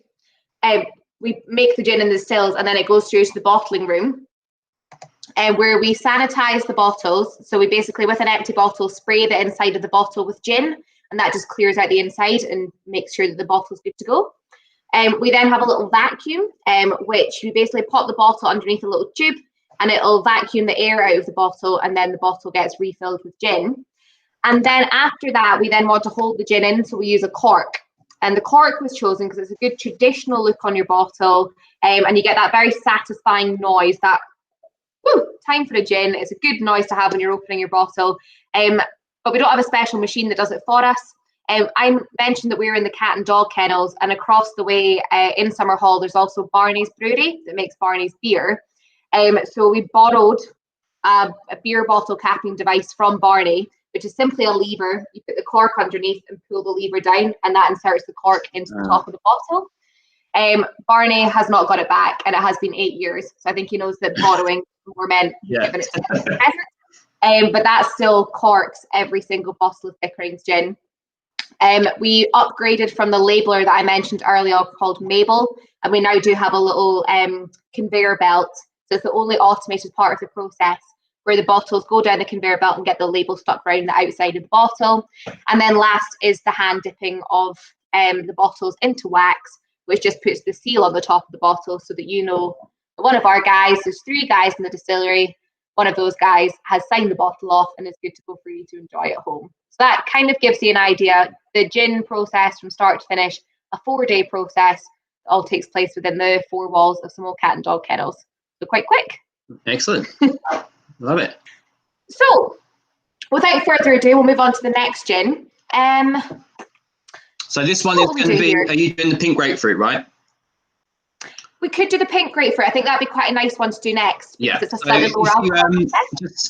We make the gin in the stills and then it goes through to the bottling room where we sanitize the bottles. So we basically, with an empty bottle, spray the inside of the bottle with gin, and that just clears out the inside and makes sure that the bottle's good to go. We then have a little vacuum, which we basically pop the bottle underneath a little tube and it'll vacuum the air out of the bottle, and then the bottle gets refilled with gin. And then after that, we then want to hold the gin in, so we use a cork. And the cork was chosen because it's a good traditional look on your bottle, and you get that very satisfying noise, that time for a gin. It's a good noise to have when you're opening your bottle. But we don't have a special machine that does it for us. I mentioned that we were in the cat and dog kennels, and across the way in Summerhall, there's also Barney's Brewery that makes Barney's beer. So we borrowed a beer bottle capping device from Barney, which is simply a lever. You put the cork underneath and pull the lever down, and that inserts the cork into the top of the bottle. Barney has not got it back, and it has been 8 years. So I think he knows that borrowing more meant giving it to him. But that still corks every single bottle of Pickering's gin. We upgraded from the labeler that I mentioned earlier called Mabel, and we now do have a little conveyor belt. So it's the only automated part of the process where the bottles go down the conveyor belt and get the label stuck around the outside of the bottle. And then last is the hand dipping of the bottles into wax, which just puts the seal on the top of the bottle so that you know that one of our guys, there's 3 guys in the distillery, one of those guys has signed the bottle off and it's good to go for you to enjoy at home. So that kind of gives you an idea. The gin process from start to finish, a 4-day process, all takes place within the 4 walls of some old cat and dog kennels. So quite quick. Excellent. Love it. So without further ado, we'll move on to the next gin. So this one is going to be, are you doing the pink grapefruit, right? We could do the pink grapefruit. I think that'd be quite a nice one to do next. Yeah. It's a slightly more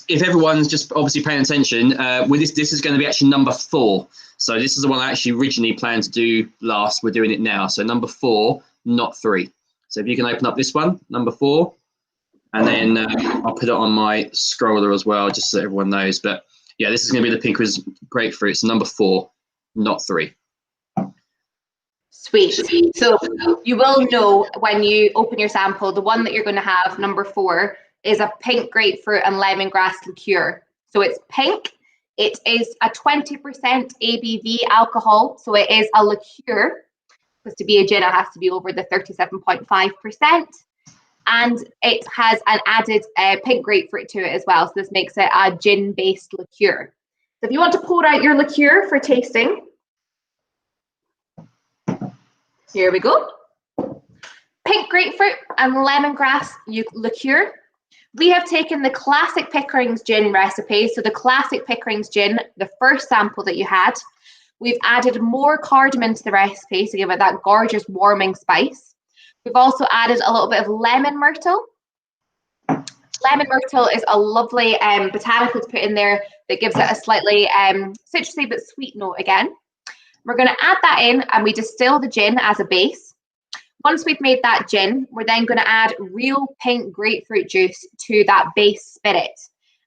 if everyone's just obviously paying attention, with this is going to be actually number 4. So this is the one I actually originally planned to do last. We're doing it now. So number 4, not 3. So if you can open up this one, number 4. And then I'll put it on my scroller as well, just so everyone knows. But yeah, this is going to be the pink grapefruit. It's number 4, not 3. Sweet. So you will know when you open your sample, the one that you're going to have, number 4, is a pink grapefruit and lemongrass liqueur. So it's pink. It is a 20% ABV alcohol. So it is a liqueur, because to be a gin, it has to be over the 37.5%. And it has an added pink grapefruit to it as well. So this makes it a gin-based liqueur. So if you want to pour out your liqueur for tasting. Here we go. Pink grapefruit and lemongrass liqueur. We have taken the classic Pickering's gin recipe. So the classic Pickering's gin, the first sample that you had, we've added more cardamom to the recipe to give it that gorgeous warming spice. We've also added a little bit of lemon myrtle. Lemon myrtle is a lovely botanical to put in there that gives it a slightly citrusy but sweet note again. We're going to add that in and we distill the gin as a base. Once we've made that gin, we're then going to add real pink grapefruit juice to that base spirit.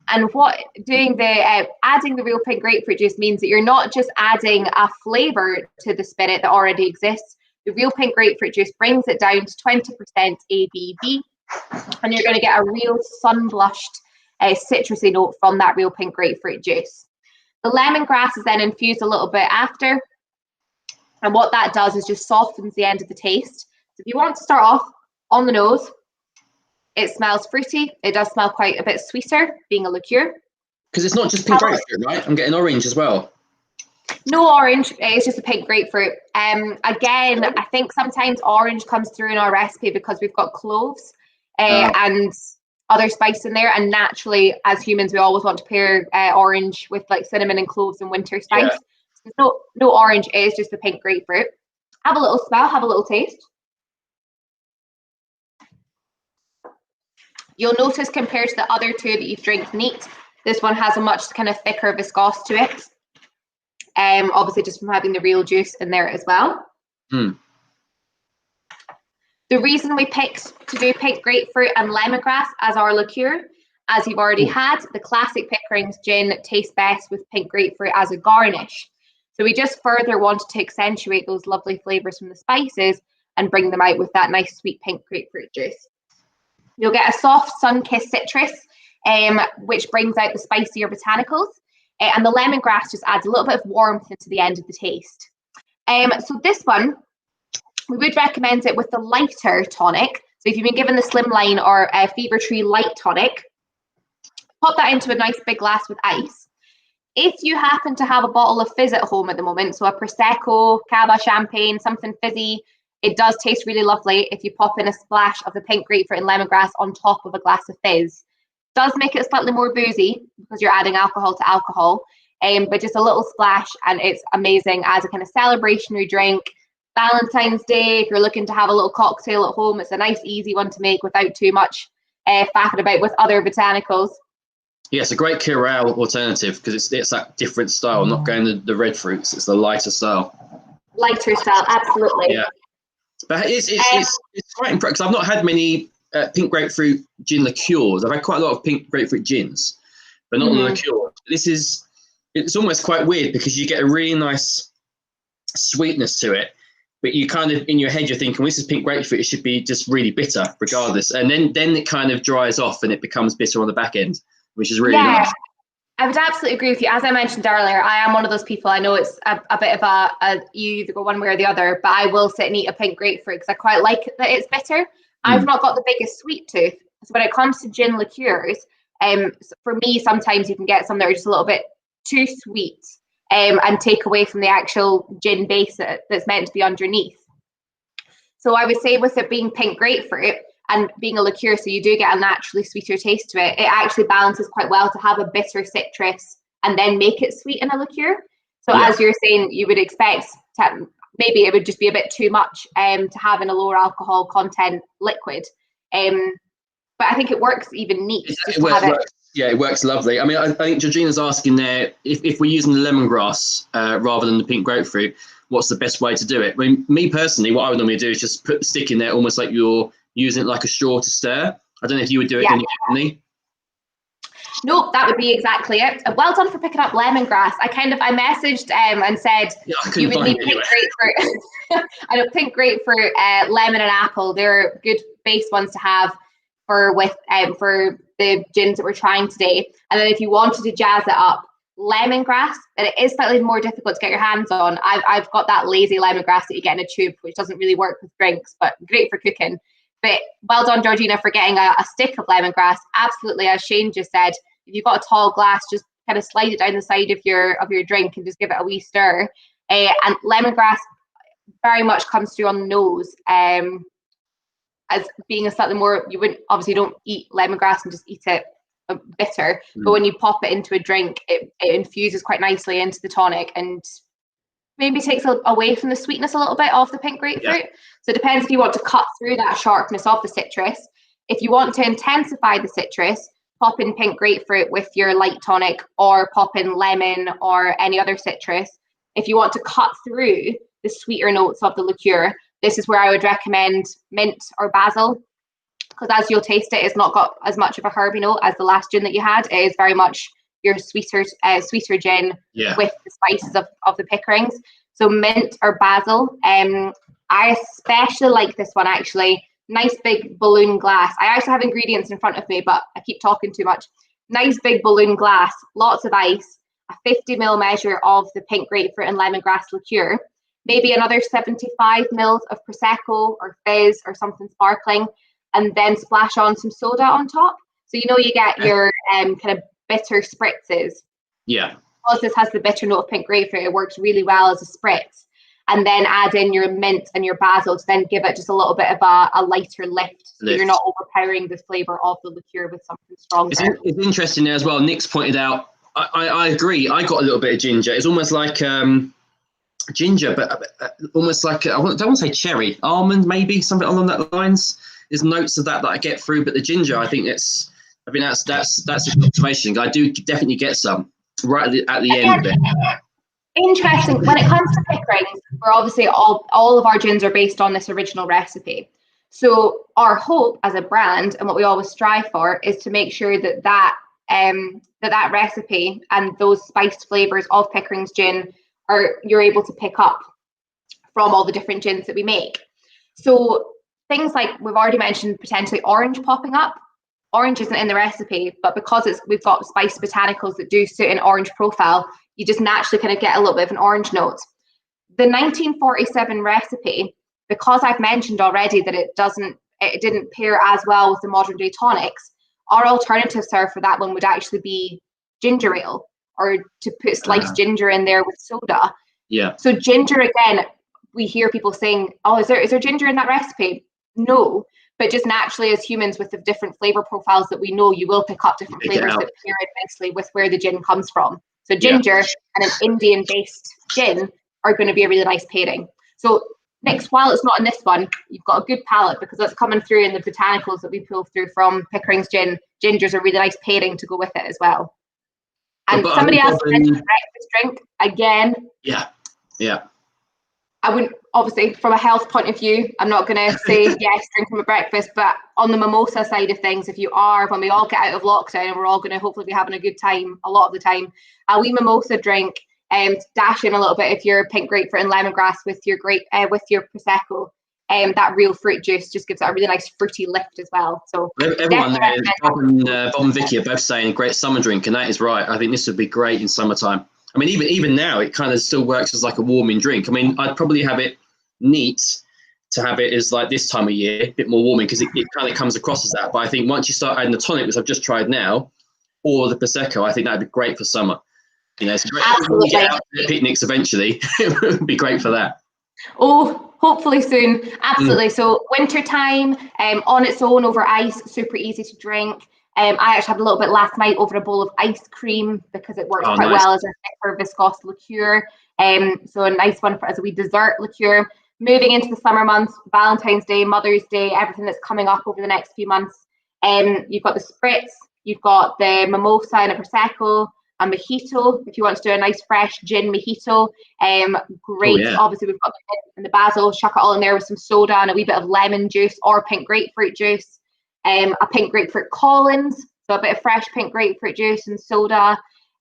And what doing the adding the real pink grapefruit juice means that you're not just adding a flavour to the spirit that already exists. The real pink grapefruit juice brings it down to 20% ABV, and you're going to get a real sun-blushed citrusy note from that real pink grapefruit juice. The lemongrass is then infused a little bit after, and what that does is just softens the end of the taste. So if you want to start off on the nose, it smells fruity. It does smell quite a bit sweeter, being a liqueur. Because it's not just pink grapefruit, right? I'm getting orange as well. No orange, it's just a pink grapefruit. Again, I think sometimes orange comes through in our recipe because we've got cloves and other spice in there. And naturally, as humans, we always want to pair orange with like cinnamon and cloves and winter spice. Yeah. So no orange, it is just the pink grapefruit. Have a little smell, have a little taste. You'll notice compared to the other two that you've drank neat, this one has a much kind of thicker viscosity to it. Obviously just from having the real juice in there as well. The reason we picked to do pink grapefruit and lemongrass as our liqueur, as you've already had, the classic Pickering's gin tastes best with pink grapefruit as a garnish. So we just further wanted to accentuate those lovely flavours from the spices and bring them out with that nice sweet pink grapefruit juice. You'll get a soft sun-kissed citrus, which brings out the spicier botanicals. And the lemongrass just adds a little bit of warmth into the end of the taste. So this one, we would recommend it with the lighter tonic. So if you've been given the Slimline or Fever Tree Light Tonic, pop that into a nice big glass with ice. If you happen to have a bottle of fizz at home at the moment, so a Prosecco, Cava champagne, something fizzy, it does taste really lovely if you pop in a splash of the pink grapefruit and lemongrass on top of a glass of fizz. Does make it slightly more boozy because you're adding alcohol to alcohol, but just a little splash and it's amazing as a kind of celebrationary drink. Valentine's Day, if you're looking to have a little cocktail at home, it's a nice easy one to make without too much faffing about with other botanicals. Yeah, it's a great Curacao alternative because it's that different style, not going the red fruits, it's the lighter style. Lighter style, absolutely. Yeah, but it's quite impressive because I've not had many pink grapefruit gin liqueurs. I've had quite a lot of pink grapefruit gins, but not the liqueur. It's almost quite weird because you get a really nice sweetness to it, but you kind of, in your head, you're thinking, well, this is pink grapefruit, it should be just really bitter regardless. And then it kind of dries off and it becomes bitter on the back end, which is really nice. I would absolutely agree with you. As I mentioned earlier, I am one of those people, I know it's a bit of a you either go one way or the other, but I will sit and eat a pink grapefruit because I quite like that it's bitter. I've not got the biggest sweet tooth. So when it comes to gin liqueurs, for me, sometimes you can get some that are just a little bit too sweet and take away from the actual gin base that's meant to be underneath. So I would say with it being pink grapefruit and being a liqueur, so you do get a naturally sweeter taste to it, it actually balances quite well to have a bitter citrus and then make it sweet in a liqueur. So as you're saying, you would expect to, maybe it would just be a bit too much to have in a lower alcohol content liquid. But I think it works even neat. It works lovely. I mean, I think Georgina's asking there, if we're using the lemongrass rather than the pink grapefruit, what's the best way to do it? I mean, me personally, what I would normally do is just put the stick in there almost like you're using it like a straw to stir. I don't know if you would do it any differently. Nope, that would be exactly it. Well done for picking up lemongrass. I messaged and said you would need pink grapefruit. I know pink grapefruit, lemon and apple. They're good base ones to have for the gins that we're trying today. And then if you wanted to jazz it up, lemongrass, and it is slightly more difficult to get your hands on. I've got that lazy lemongrass that you get in a tube, which doesn't really work with drinks, but great for cooking. But well done, Georgina, for getting a stick of lemongrass. Absolutely, as Shane just said, if you've got a tall glass, just kind of slide it down the side of your drink and just give it a wee stir. And lemongrass very much comes through on the nose as being a slightly more, you wouldn't, obviously don't eat lemongrass and just eat it bitter, but when you pop it into a drink, it infuses quite nicely into the tonic and maybe takes away from the sweetness a little bit of the pink grapefruit. Yeah. So it depends if you want to cut through that sharpness of the citrus. If you want to intensify the citrus, pop in pink grapefruit with your light tonic, or pop in lemon or any other citrus. If you want to cut through the sweeter notes of the liqueur, this is where I would recommend mint or basil, because as you'll taste it, it's not got as much of a herby note as the last gin that you had. It is very much your sweeter gin with the spices of the Pickerings. So mint or basil. I especially like this one, actually. Nice big balloon glass. I actually have ingredients in front of me, but I keep talking too much. Nice big balloon glass, lots of ice, a 50 ml measure of the pink grapefruit and lemongrass liqueur, maybe another 75 mils of Prosecco or fizz or something sparkling, and then splash on some soda on top. So you get your kind of bitter spritzes. Yeah. Because this has the bitter note of pink grapefruit, it works really well as a spritz. And then add in your mint and your basil to then give it just a little bit of a lighter lift, so you're not overpowering the flavour of the liqueur with something stronger. It's interesting there as well. Nick's pointed out, I agree, I got a little bit of ginger. It's almost like ginger, but almost like, I don't want to say cherry, almond maybe, something along that lines. There's notes of that I get through, but the ginger, I think that's a good observation. I do definitely get some right at the end of it. Interesting. When it comes to Pickerings, we're obviously all of our gins are based on this original recipe. So our hope as a brand, and what we always strive for, is to make sure that recipe and those spiced flavors of Pickering's gin you're able to pick up from all the different gins that we make. So things like we've already mentioned, potentially orange popping up. Orange isn't in the recipe, but because we've got spiced botanicals that do suit an orange profile, you just naturally kind of get a little bit of an orange note. The 1947 recipe, because I've mentioned already that it didn't pair as well with the modern day tonics, our alternative serve for that one would actually be ginger ale, or to put sliced ginger in there with soda. Yeah. So ginger, again, we hear people saying, "Oh, is there ginger in that recipe?" No. But just naturally, as humans with the different flavor profiles that we know, you will pick up different flavors that pair nicely with where the gin comes from. So ginger and an Indian-based gin are going to be a really nice pairing. So next, while it's not in this one, you've got a good palate because that's coming through in the botanicals that we pull through from Pickering's gin. Ginger's a really nice pairing to go with it as well. And somebody else mentioned breakfast drink again. Yeah. I wouldn't, obviously, from a health point of view, I'm not going to say yes, drink them at breakfast, but on the mimosa side of things, if you are, when we all get out of lockdown and we're all going to hopefully be having a good time a lot of the time, a wee mimosa drink, dash in a little bit of your pink grapefruit and lemongrass with your Prosecco. That real fruit juice just gives it a really nice fruity lift as well. So everyone there, Bob and Vicky are both saying a great summer drink, and that is right. I think this would be great in summertime. I mean, even now, it kind of still works as like a warming drink. I mean, I'd probably have it neat to have it as like this time of year, a bit more warming, because it kind of comes across as that. But I think once you start adding the tonic, which I've just tried now, or the Prosecco, I think that'd be great for summer. It's great. Absolutely. Get out to the picnics eventually. It would be great for that. Oh, hopefully soon. Absolutely. So winter time, on its own over ice, super easy to drink. I actually had a little bit last night over a bowl of ice cream because it works quite well as a thicker viscous liqueur. So a nice one as a wee dessert liqueur. Moving into the summer months, Valentine's Day, Mother's Day, everything that's coming up over the next few months. You've got the spritz, you've got the mimosa and a Prosecco, a mojito, if you want to do a nice fresh gin mojito. Great. Oh, yeah. Obviously, we've got the mint and the basil, chuck it all in there with some soda and a wee bit of lemon juice or pink grapefruit juice. A pink grapefruit Collins, so a bit of fresh pink grapefruit juice and soda.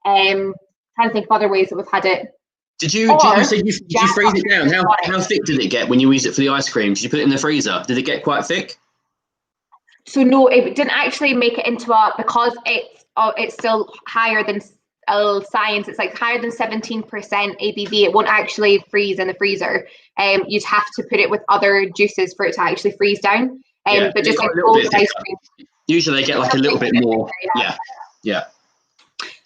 Trying to think of other ways that we've had it. Did you freeze it down? How thick did it get when you used it for the ice cream? Did you put it in the freezer? Did it get quite thick? So no, it didn't actually make it into because it's still higher than science. It's like higher than 17% ABV. It won't actually freeze in the freezer. You'd have to put it with other juices for it to actually freeze down. But just like cold ice cream. Usually they get like a little bit more. Yeah.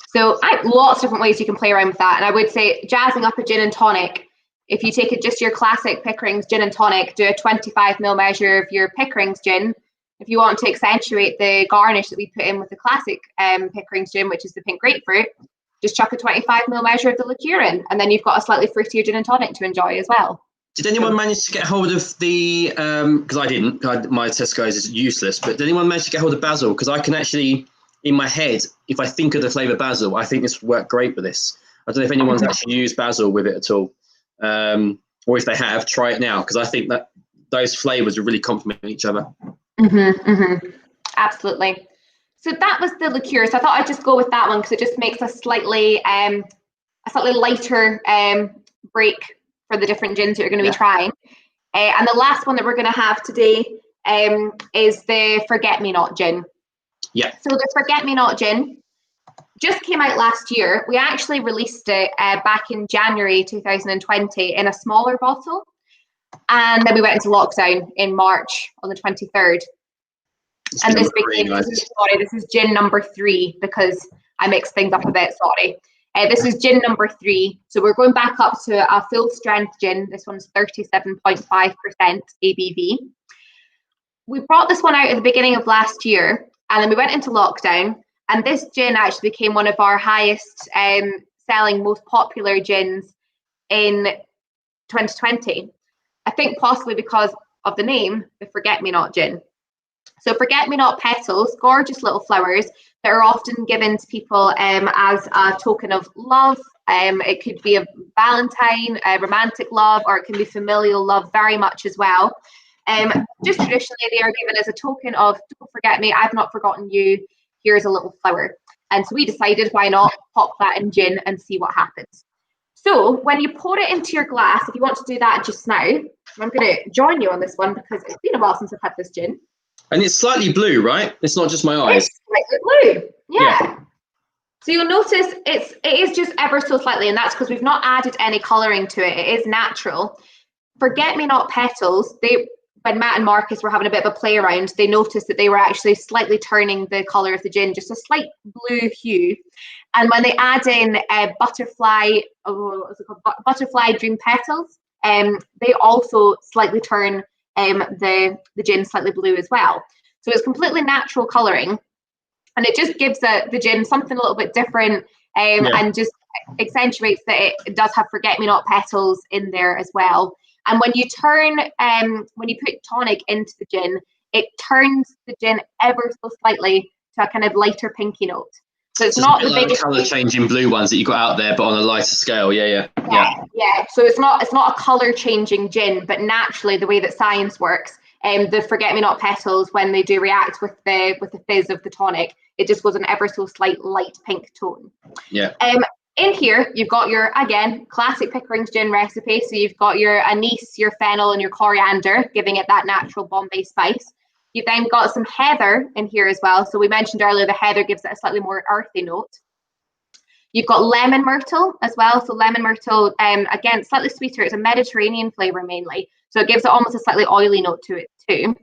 So lots of different ways you can play around with that. And I would say jazzing up a gin and tonic If you take it just your classic Pickering's gin and tonic, do a 25 ml measure of your Pickering's gin. If you want to accentuate the garnish that we put in with the classic Pickering's gin, which is the pink grapefruit, just chuck a 25 ml measure of the liqueur in, and then you've got a slightly fruitier gin and tonic to enjoy as well. Did anyone manage to get hold of the, because I didn't, my Tesco's is useless, but did anyone manage to get hold of basil? Because I can actually, in my head, if I think of the flavour basil, I think this would work great with this. I don't know if anyone's actually used basil with it at all. Or if they have, try it now, because I think that those flavours will really complement each other. Absolutely. So that was the liqueur. So I thought I'd just go with that one because it just makes a slightly lighter break for the different gins that you're going to be trying. And the last one that we're going to have today is the Forget-Me-Not gin. Yeah. So the Forget-Me-Not gin just came out last year. We actually released it back in January 2020 in a smaller bottle. And then we went into lockdown in March on the 23rd. And this became, this is gin number 3 because I mixed things up a bit, sorry. This is gin number 3. So we're going back up to a full strength gin. This one's 37.5% ABV. We brought this one out at the beginning of last year, and then we went into lockdown. And this gin actually became one of our highest selling, most popular gins in 2020. I think possibly because of the name, the Forget-Me-Not gin. So Forget-Me-Not petals, gorgeous little flowers that are often given to people as a token of love. It could be a Valentine, a romantic love, or it can be familial love very much as well. Just traditionally, they are given as a token of, don't forget me, I've not forgotten you, here's a little flower. And so we decided, why not pop that in gin and see what happens. So when you pour it into your glass, if you want to do that just now, I'm going to join you on this one because it's been a while since I've had this gin. And it's slightly blue, right? It's not just my eyes. It's slightly blue, yeah. So you'll notice it is just ever so slightly, and that's because we've not added any colouring to it. It is natural. Forget-Me-Not petals, when Matt and Marcus were having a bit of a play around, they noticed that they were actually slightly turning the colour of the gin, just a slight blue hue. And when they add in butterfly dream petals, they also slightly turn the gin slightly blue as well. So it's completely natural colouring, and it just gives the gin something a little bit different, and just accentuates that it does have Forget-Me-Not petals in there as well. And when you when you put tonic into the gin, it turns the gin ever so slightly to a kind of lighter pinky note. So it's not the biggest colour changing blue ones that you got out there, but on a lighter scale. Yeah. So it's not a colour changing gin, but naturally the way that science works, the Forget-Me-Not petals, when they do react with the fizz of the tonic, it just goes an ever so slight light pink tone. Yeah. In here, you've got your, again, classic Pickering's gin recipe. So you've got your anise, your fennel, and your coriander, giving it that natural Bombay spice. You've then got some heather in here as well. So we mentioned earlier the heather gives it a slightly more earthy note. You've got lemon myrtle as well. So lemon myrtle, again, slightly sweeter. It's a Mediterranean flavour mainly. So it gives it almost a slightly oily note to it too.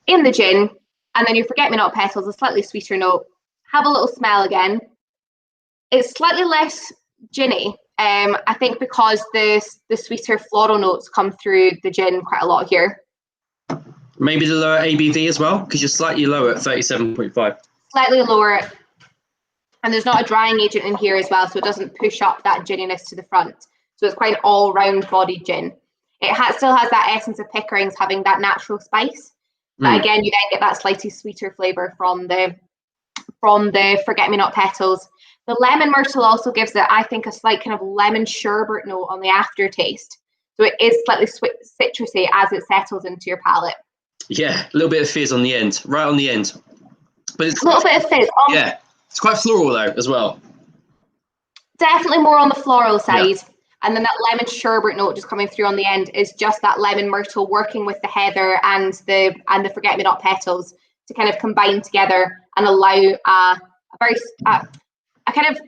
In the gin, and then your Forget-Me-Not petals, a slightly sweeter note. Have a little smell again. It's slightly less ginny, I think, because the sweeter floral notes come through the gin quite a lot here. Maybe the lower ABV as well, because you're slightly lower at 37.5. Slightly lower, and there's not a drying agent in here as well, so it doesn't push up that ginniness to the front. So it's quite an all-round bodied gin. It still has that essence of Pickering's having that natural spice, but again, you then get that slightly sweeter flavour from the Forget-Me-Not petals. The lemon myrtle also gives it, I think, a slight kind of lemon sherbet note on the aftertaste. So it is slightly citrusy as it settles into your palate. Yeah, a little bit of fizz on the end, right on the end. But it's a little bit of fizz. Yeah, it's quite floral though as well. Definitely more on the floral side. Yeah. And then that lemon sherbet note just coming through on the end is just that lemon myrtle working with the heather and the Forget-Me-Not petals to kind of combine together and allow a kind of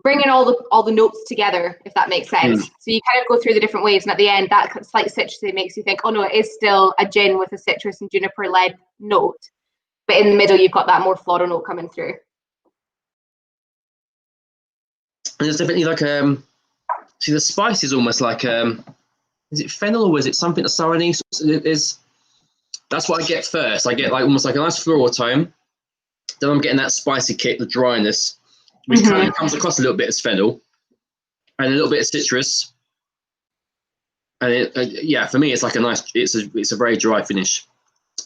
bringing all the notes together, if that makes sense. So you kind of go through the different waves, and at the end, that slight citrusy makes you think, oh no, it is still a gin with a citrus and juniper-led note. But in the middle, you've got that more floral note coming through. And there's definitely like See, the spice is almost like is it fennel or is it something that's sour? That's what I get first. I get like almost like a nice floral tone. Then I'm getting that spicy kick, the dryness, which kind of comes across a little bit as fennel, and a little bit of citrus. And yeah, for me, it's like it's a very dry finish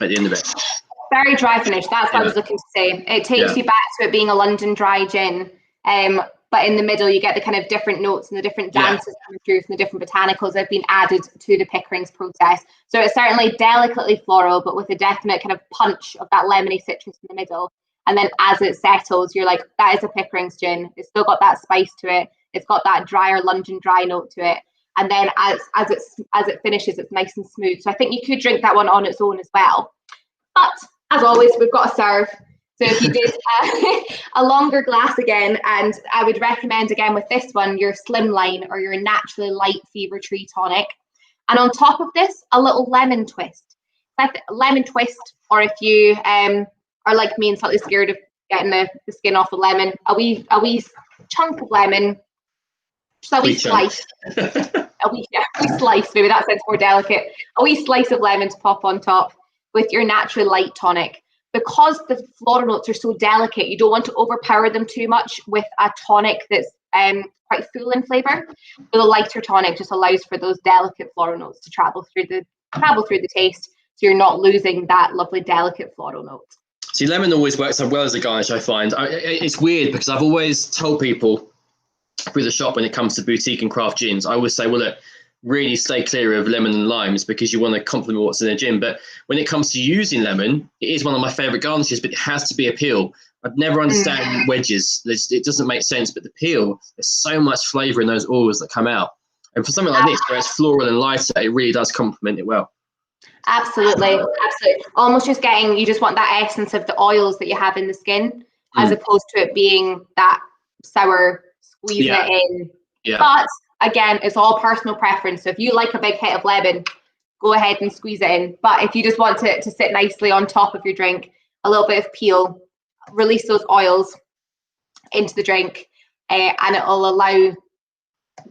at the end of it. Very dry finish. That's what I was looking to say. It takes you back to it being a London dry gin. But in the middle, you get the kind of different notes and the different dances coming through from the different botanicals that have been added to the Pickering's process. So it's certainly delicately floral, but with a definite kind of punch of that lemony citrus in the middle. And then as it settles, you're like, that is a Pickering's gin. It's still got that spice to it. It's got that drier London dry note to it. And then as it finishes, it's nice and smooth. So I think you could drink that one on its own as well. But as always, we've got to serve. So if you did a longer glass again, and I would recommend again with this one, your Slimline or your Naturally Light Fever Tree Tonic. And on top of this, a little lemon twist. Lemon twist, or if you are like me and slightly scared of getting the skin off the lemon, a wee chunk of lemon, just a wee slice. a wee slice, maybe that sounds more delicate. A wee slice of lemon to pop on top with your Naturally Light Tonic. Because the floral notes are so delicate, you don't want to overpower them too much with a tonic that's quite full in flavour. So the lighter tonic just allows for those delicate floral notes to travel through the taste, so you're not losing that lovely delicate floral note. See, lemon always works well as a garnish, I find. It's weird because I've always told people through the shop when it comes to boutique and craft gins, I always say, well, look, really stay clear of lemon and limes because you want to complement what's in a gin. But when it comes to using lemon, it is one of my favourite garnishes, but it has to be a peel. I'd never understand wedges. It doesn't make sense, but the peel, there's so much flavour in those oils that come out. And for something like this, where it's floral and lighter, it really does complement it well. Absolutely. Almost you just want that essence of the oils that you have in the skin, as opposed to it being that sour, squeeze it in. Yeah. But again, it's all personal preference. So if you like a big hit of lemon, go ahead and squeeze it in. But if you just want it to sit nicely on top of your drink, a little bit of peel, release those oils into the drink, and it'll allow,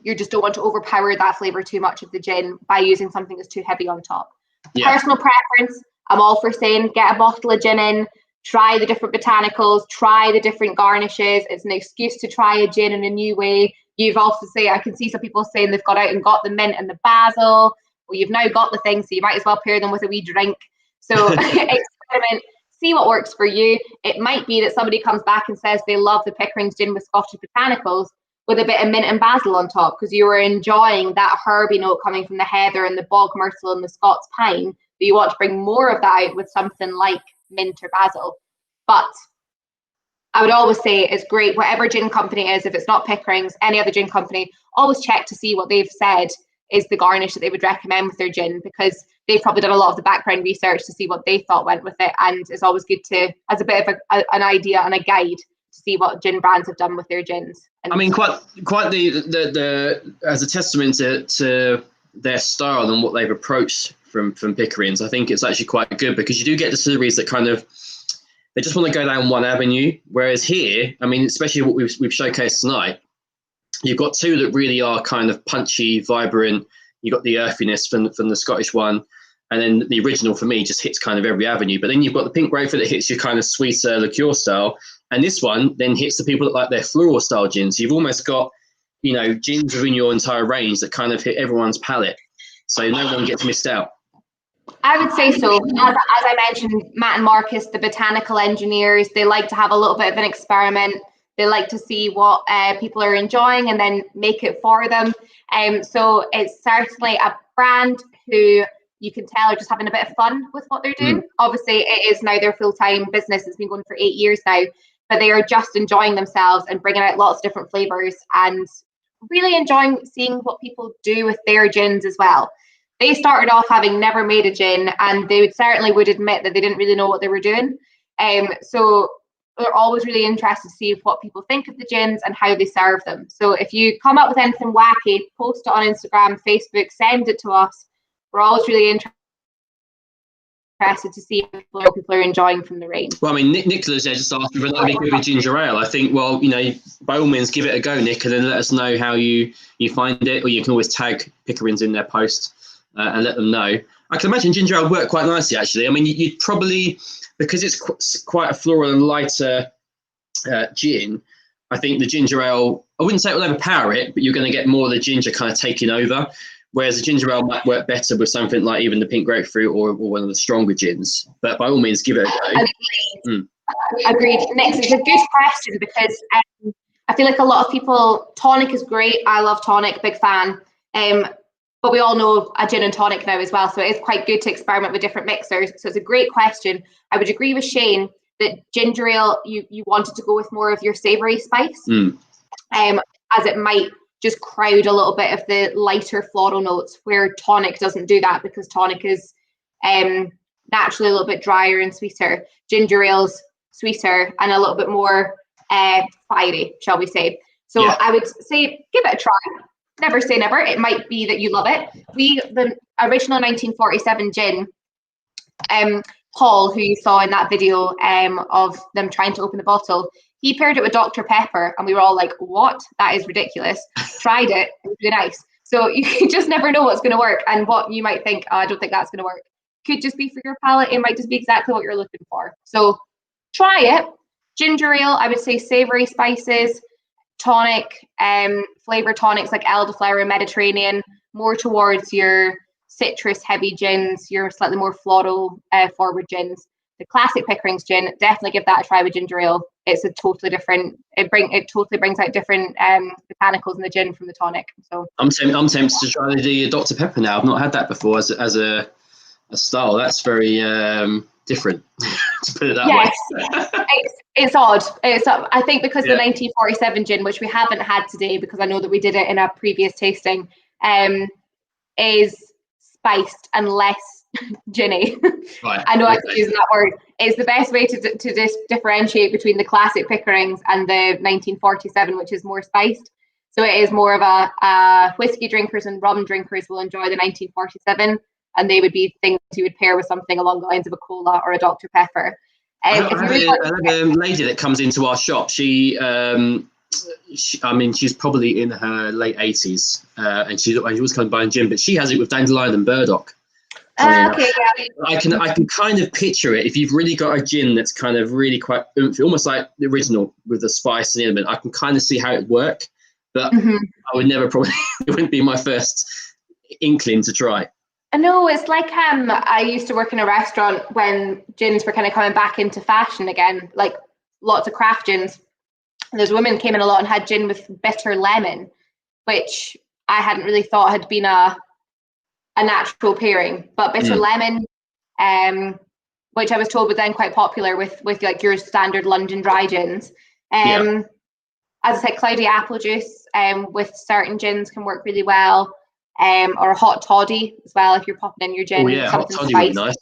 you just don't want to overpower that flavour too much of the gin by using something that's too heavy on top. Yeah. Personal preference, I'm all for saying get a bottle of gin in, try the different botanicals, try the different garnishes. It's an excuse to try a gin in a new way. You've also I can see some people saying they've got out and got the mint and the basil. Well, you've now got the thing, so you might as well pair them with a wee drink. So experiment, see what works for you. It might be that somebody comes back and says they love the Pickering's gin with Scottish botanicals with a bit of mint and basil on top because you were enjoying that herby note coming from the heather and the bog myrtle and the Scots pine. But you want to bring more of that out with something like mint or basil. But I would always say it's great, whatever gin company is, if it's not Pickering's, any other gin company, always check to see what they've said is the garnish that they would recommend with their gin, because they've probably done a lot of the background research to see what they thought went with it. And it's always good to, as a bit of an idea and a guide, to see what gin brands have done with their gins. And I mean, quite the as a testament to their style and what they've approached from Pickering's, I think it's actually quite good, because you do get distilleries that kind of, they just want to go down one avenue. Whereas here, I mean, especially what we've showcased tonight, you've got two that really are kind of punchy, vibrant. You've got the earthiness from the Scottish one, and then the original for me just hits kind of every avenue. But then you've got the Pink Gopher that hits your kind of sweeter liqueur style, and this one then hits the people that like their floral style gins. So you've almost got, gins within your entire range that kind of hit everyone's palate. So no one gets missed out. I would say so. As I mentioned, Matt and Marcus, the botanical engineers, they like to have a little bit of an experiment. They like to see what people are enjoying and then make it for them. So it's certainly a brand who you can tell are just having a bit of fun with what they're doing. Obviously, it is now their full-time business. It's been going for 8 years now, but they are just enjoying themselves and bringing out lots of different flavours and really enjoying seeing what people do with their gins as well. They started off having never made a gin, and they would admit that they didn't really know what they were doing. So they're always really interested to see what people think of the gins and how they serve them. So if you come up with anything wacky, post it on Instagram, Facebook, send it to us. We're always really interested interested to see if people are enjoying from the range. Well, I mean, Nicola's just asked if another good with ginger ale. I think, well, by all means, give it a go, Nick, and then let us know how you find it, or you can always tag Pickerings in their post and let them know. I can imagine ginger ale would work quite nicely, actually. I mean, you'd probably, because it's quite a floral and lighter gin, I think the ginger ale, I wouldn't say it will overpower it, but you're going to get more of the ginger kind of taking over. Whereas the ginger ale might work better with something like even the pink grapefruit or one of the stronger gins. But by all means, give it a go. Agreed. Next, it's a good question because I feel like a lot of people, tonic is great. I love tonic, big fan. But we all know a gin and tonic now as well. So it is quite good to experiment with different mixers. So it's a great question. I would agree with Shane that ginger ale, you wanted to go with more of your savoury spice, as it might just crowd a little bit of the lighter floral notes, where tonic doesn't do that because tonic is naturally a little bit drier and sweeter. Ginger ale's sweeter and a little bit more fiery, shall we say. So yeah. I would say give it a try. Never say never. It might be that you love it. The original 1947 gin, Paul, who you saw in that video of them trying to open the bottle, he paired it with Dr. Pepper, and we were all like, what? That is ridiculous. Tried it, it was really nice. So you just never know what's going to work, and what you might think, oh, I don't think that's going to work. Could just be for your palate. It might just be exactly what you're looking for. So try it. Ginger ale, I would say savoury spices, tonic, flavour tonics like elderflower, Mediterranean, more towards your citrus heavy gins, your slightly more floral forward gins. The classic Pickering's gin, definitely give that a try with ginger ale. It's a totally different, it totally brings out different botanicals in the gin from the tonic. So I'm tempted to try the Dr. Pepper now. I've not had that before as a style. That's very different, to put it that way. It's odd. I think because the 1947 gin, which we haven't had today because I know that we did it in a previous tasting, is spiced and less ginny. Right. I know I keep using that word. It's the best way to differentiate between the classic Pickerings and the 1947, which is more spiced. So it is more of a whiskey drinkers and rum drinkers will enjoy the 1947, and they would be things you would pair with something along the lines of a cola or a Dr. Pepper. I have a lady that comes into our shop. She I mean, she's probably in her late 80s, and she was kind of buying gin, but she has it with dandelion and burdock. Okay, yeah. I can kind of picture it. If you've really got a gin that's kind of really quite oomphy, almost like the original with the spice and the element, I can kind of see how it would work, but I would never probably, it wouldn't be my first inkling to try. I know, it's like I used to work in a restaurant when gins were kind of coming back into fashion again, like lots of craft gins. And there's women came in a lot and had gin with bitter lemon, which I hadn't really thought had been a natural pairing, but bitter lemon, which I was told was then quite popular with like your standard London dry gins. As I said, cloudy apple juice with certain gins can work really well, or a hot toddy as well if you're popping in your gin. Oh yeah, hot toddy would be nice.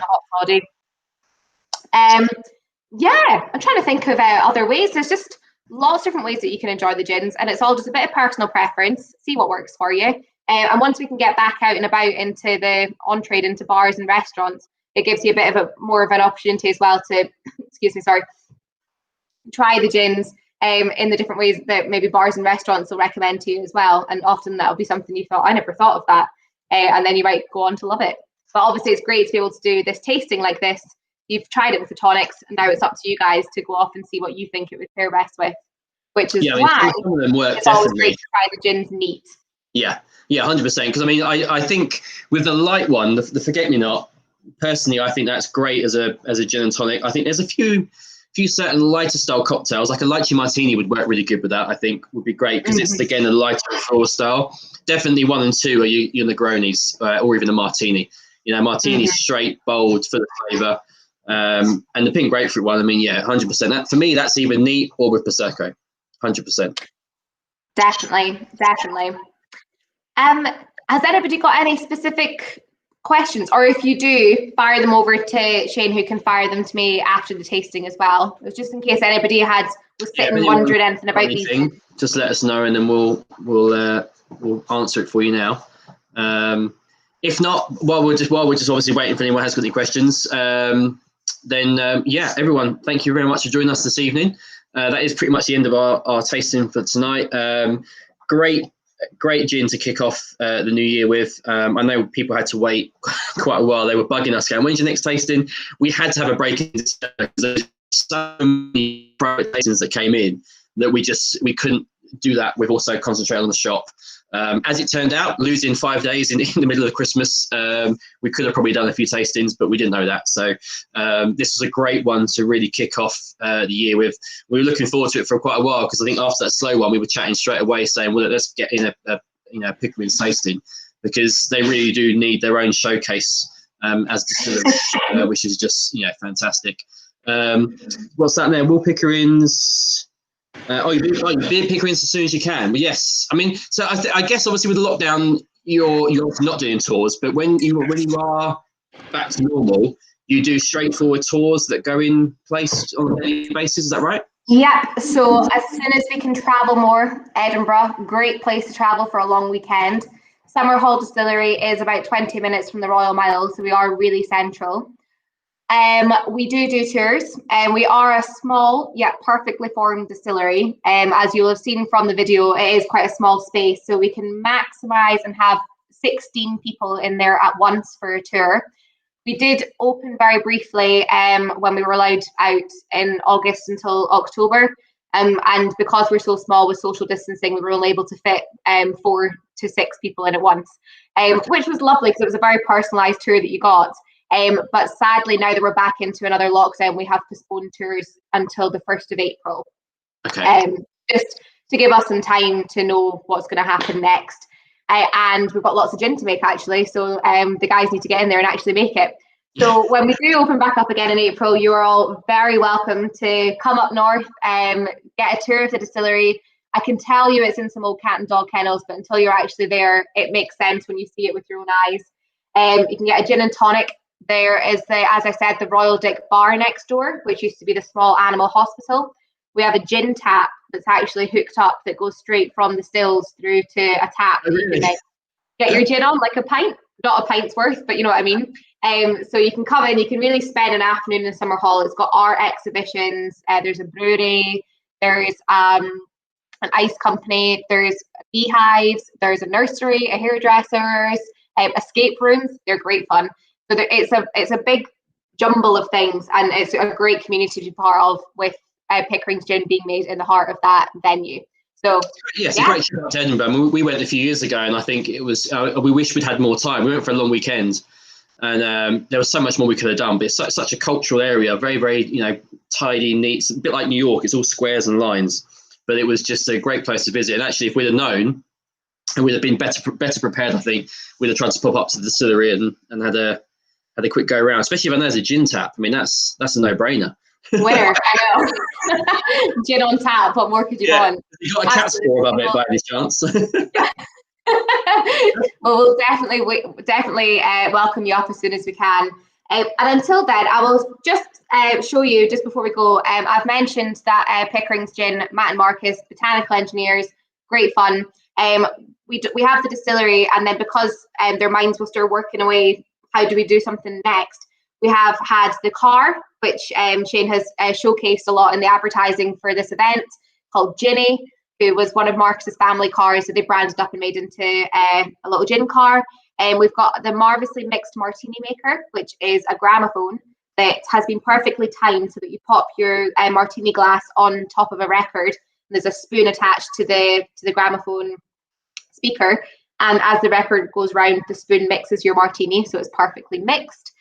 Hot toddy. I'm trying to think of other ways. There's just lots of different ways that you can enjoy the gins, and it's all just a bit of personal preference. See what works for you. And once we can get back out and about into the on-trade, into bars and restaurants, it gives you a bit of more of an opportunity as well to, try the gins in the different ways that maybe bars and restaurants will recommend to you as well. And often that'll be something you thought, I never thought of that. And then you might go on to love it. But obviously it's great to be able to do this tasting like this. You've tried it with the tonics, and now it's up to you guys to go off and see what you think it would pair best with, which is why some of them work, it's always great to try the gins neat. Yeah, 100%. Because I mean, I think with the light one, the Forget-Me-Not, personally, I think that's great as a gin and tonic. I think there's a few certain lighter style cocktails, like a lychee martini would work really good with that. I think would be great because it's again a lighter floral style. Definitely 1 and 2 are your Negronis or even a martini. Martini's straight, bold, full of flavour. And the pink grapefruit one, I mean, 100%. That for me, that's either neat or with Prosecco, 100%. Definitely. Has anybody got any specific questions, or if you do, fire them over to Shane, who can fire them to me after the tasting as well. It was just in case anybody was sitting wondering anything about these. Just let us know, and then we'll answer it for you now. If not, while we're just obviously waiting for anyone who has got any questions, then everyone, thank you very much for joining us this evening. That is pretty much the end of our tasting for tonight. Great gin to kick off the new year with. I know people had to wait quite a while. They were bugging us going, when's your next tasting? We had to have a break in because there's so many private tastings that came in that we couldn't do that. We've also concentrated on the shop. As it turned out, losing 5 days in the middle of Christmas, we could have probably done a few tastings, but we didn't know that. So this was a great one to really kick off the year with. We were looking forward to it for quite a while because I think after that slow one, we were chatting straight away saying, well, let's get in a Pickering tasting because they really do need their own showcase as distillery, which is just fantastic. What's that there? Will Pickering's. You beer Pickerings as soon as you can. But yes, I mean, so I guess obviously with the lockdown, you're not doing tours. But when you are back to normal, you do straightforward tours that go in place on a daily basis. Is that right? Yeah. So as soon as we can travel more, Edinburgh, great place to travel for a long weekend. Summerhall Distillery is about 20 minutes from the Royal Mile, so we are really central. We do tours, and we are a small yet perfectly formed distillery. As you'll have seen from the video, it is quite a small space, so we can maximise and have 16 people in there at once for a tour. We did open very briefly when we were allowed out in August until October, and because we're so small with social distancing, we were only able to fit 4 to 6 people in at once, which was lovely because it was a very personalised tour that you got. But sadly, now that we're back into another lockdown, we have postponed tours until the 1st of April. Okay. Just to give us some time to know what's going to happen next. And we've got lots of gin to make, actually. So the guys need to get in there and actually make it. So when we do open back up again in April, you are all very welcome to come up north, get a tour of the distillery. I can tell you it's in some old cat and dog kennels, but until you're actually there, it makes sense when you see it with your own eyes. You can get a gin and tonic. There is as I said, the Royal Dick Bar next door, which used to be the small animal hospital. We have a gin tap that's actually hooked up that goes straight from the stills through to a tap. Oh, really? You can get your gin on like a pint, not a pint's worth, but you know what I mean. So you can come in, you can really spend an afternoon in Summerhall. It's got art exhibitions. There's a brewery. There's an ice company. There's beehives. There's a nursery, a hairdressers, escape rooms. They're great fun. So it's a big jumble of things, and it's a great community to be part of with Pickering's gin being made in the heart of that venue. So yes, a great trip to Edinburgh. I mean, we went a few years ago, and I think it was. We wish we'd had more time. We went for a long weekend, and there was so much more we could have done. But it's such a cultural area, very, very tidy, neat. It's a bit like New York. It's all squares and lines. But it was just a great place to visit. And actually, if we'd have known, and we'd have been better prepared, I think we'd have tried to pop up to the distillery and had a quick go around, especially when there's a gin tap. I mean, that's a no-brainer. Winner, I know. Gin on tap. What more could you want? You got a cat score above it by any chance? Well, we'll definitely welcome you up as soon as we can. And until then, I will just show you just before we go. I've mentioned that Pickering's gin, Matt and Marcus, botanical engineers, great fun. We have the distillery, and then because their minds were still working away, how do we do something next? We have had the car, which Shane has showcased a lot in the advertising for this event, called Ginny, who was one of Marcus's family cars that they branded up and made into a little gin car. And we've got the marvelously mixed martini maker, which is a gramophone that has been perfectly timed so that you pop your martini glass on top of a record. And there's a spoon attached to the gramophone speaker. And as the record goes round, the spoon mixes your martini, so it's perfectly mixed.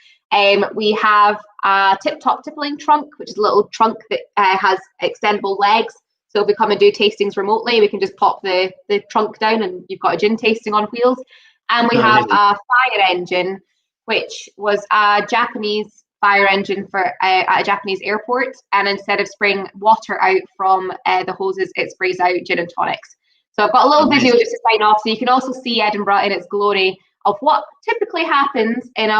We have a tip-top tippling trunk, which is a little trunk that has extendable legs. So if we come and do tastings remotely, we can just pop the trunk down and you've got a gin tasting on wheels. And we have a fire engine, which was a Japanese fire engine for at a Japanese airport. And instead of spraying water out from the hoses, it sprays out gin and tonics. So I've got a little video just to sign off, so you can also see Edinburgh in its glory of what typically happens in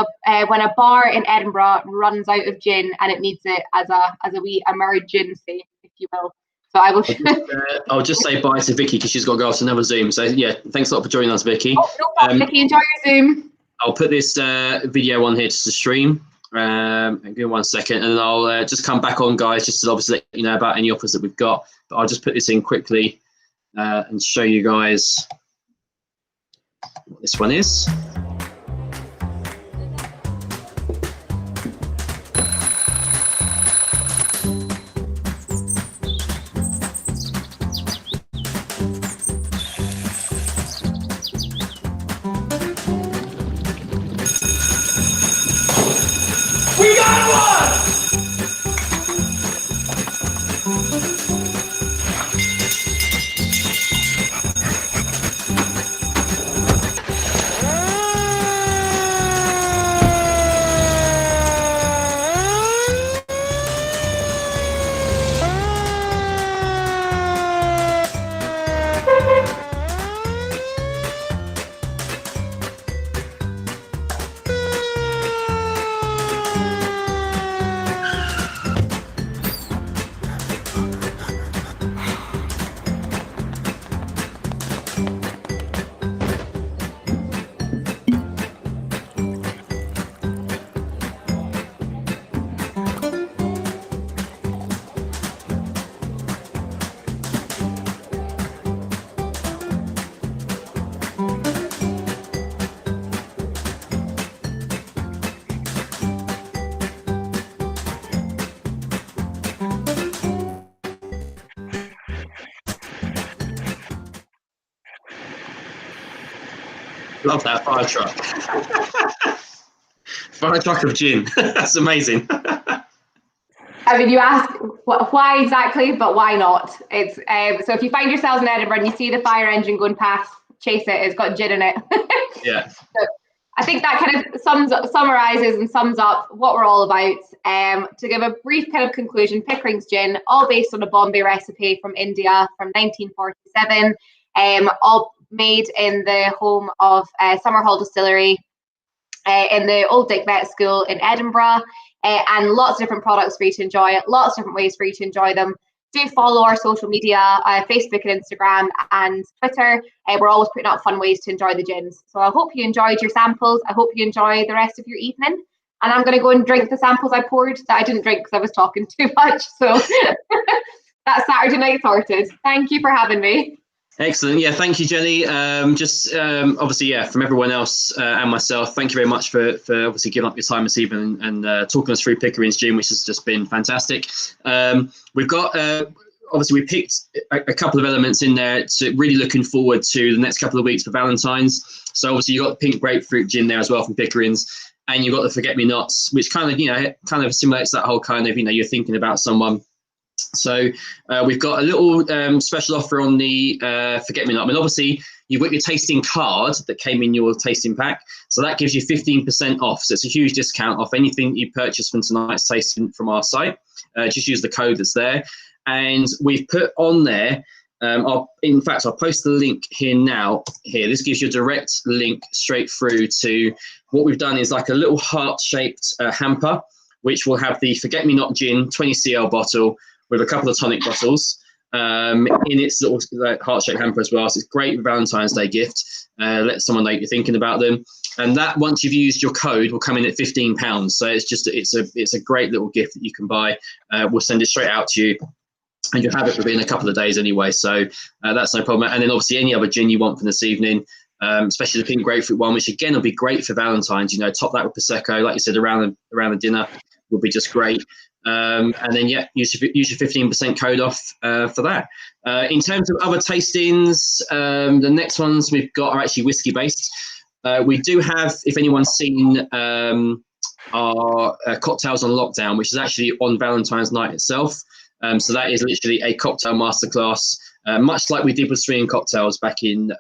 when a bar in Edinburgh runs out of gin and it needs it as a wee emergency, if you will. So I will. I'll just say bye to Vicky because she's got to go off to another Zoom. So yeah, thanks a lot for joining us, Vicky. Oh, no problem, Vicky. Enjoy your Zoom. I'll put this video on here just to stream. Give me 1 second, and then I'll just come back on, guys, just to obviously let you know about any offers that we've got. But I'll just put this in quickly and show you guys what this one is. We got one! Love that fire truck. Fire truck of gin. That's amazing. I mean, you ask why exactly, but why not? It's so if you find yourselves in Edinburgh and you see the fire engine going past, chase it. It's got gin in it. Yeah. So I think that kind of summarizes and sums up what we're all about. To give a brief kind of conclusion, Pickering's gin, all based on a Bombay recipe from India from 1947, all made in the home of Summerhall Distillery in the Old Dick Vet School in Edinburgh, and lots of different products for you to enjoy, lots of different ways for you to enjoy them. Do follow our social media, Facebook and Instagram and Twitter. We're always putting up fun ways to enjoy the gins. So I hope you enjoyed your samples. I hope you enjoy the rest of your evening. And I'm going to go and drink the samples I poured that I didn't drink because I was talking too much. So that's Saturday night sorted. Thank you for having me. Excellent. Yeah, thank you, Jenny. Obviously, yeah, from everyone else and myself, thank you very much for obviously giving up your time this evening and talking us through Pickering's gin, which has just been fantastic. We've got, obviously, we picked a couple of elements in there to really looking forward to the next couple of weeks for Valentine's. So obviously, you've got the pink grapefruit gin there as well from Pickering's, and you've got the forget-me-nots, which kind of simulates that whole kind of, you're thinking about someone. So we've got a little special offer on the forget-me-not. I mean, obviously, you've got your tasting card that came in your tasting pack. So that gives you 15% off. So it's a huge discount off anything you purchase from tonight's tasting from our site. Just use the code that's there. And we've put on there, in fact, I'll post the link here now. This gives you a direct link straight through to what we've done is like a little heart-shaped hamper, which will have the forget-me-not gin 20 cl bottle with a couple of tonic bottles in its little heart-shaped hamper as well. So it's great Valentine's Day gift. Let someone know you're thinking about them. And that, once you've used your code, will come in at £15. So it's a great little gift that you can buy. We'll send it straight out to you, and you'll have it within a couple of days anyway. So that's no problem. And then obviously any other gin you want for this evening, especially the pink grapefruit one, which again will be great for Valentine's. Top that with Prosecco, like you said, around the dinner will be just great. And then use your 15% code off for that. In terms of other tastings, the next ones we've got are actually whiskey based. We do have, if anyone's seen our cocktails on lockdown, which is actually on Valentine's night itself. So that is literally a cocktail masterclass, much like we did with swinging cocktails back in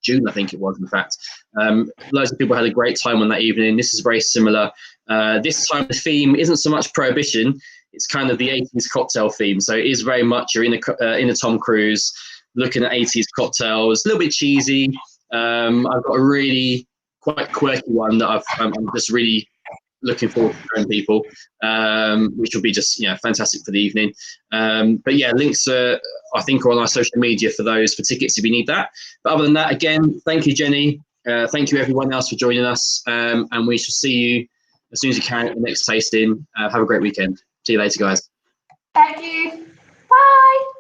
June, I think it was, in fact. Loads of people had a great time on that evening. This is very similar. This time the theme isn't so much prohibition, it's kind of the 80s cocktail theme. So it is very much you're in a Tom Cruise, looking at 80s cocktails, a little bit cheesy. I've got a really quite quirky one that I'm just really looking forward to showing people, which will be just fantastic for the evening. But yeah, links I think are on our social media for those, for tickets if you need that. But other than that, again, thank you, Jenny. Thank you everyone else for joining us, and we shall see you as soon as you can at the next tasting. Have a great weekend. See you later, guys. Thank you. Bye.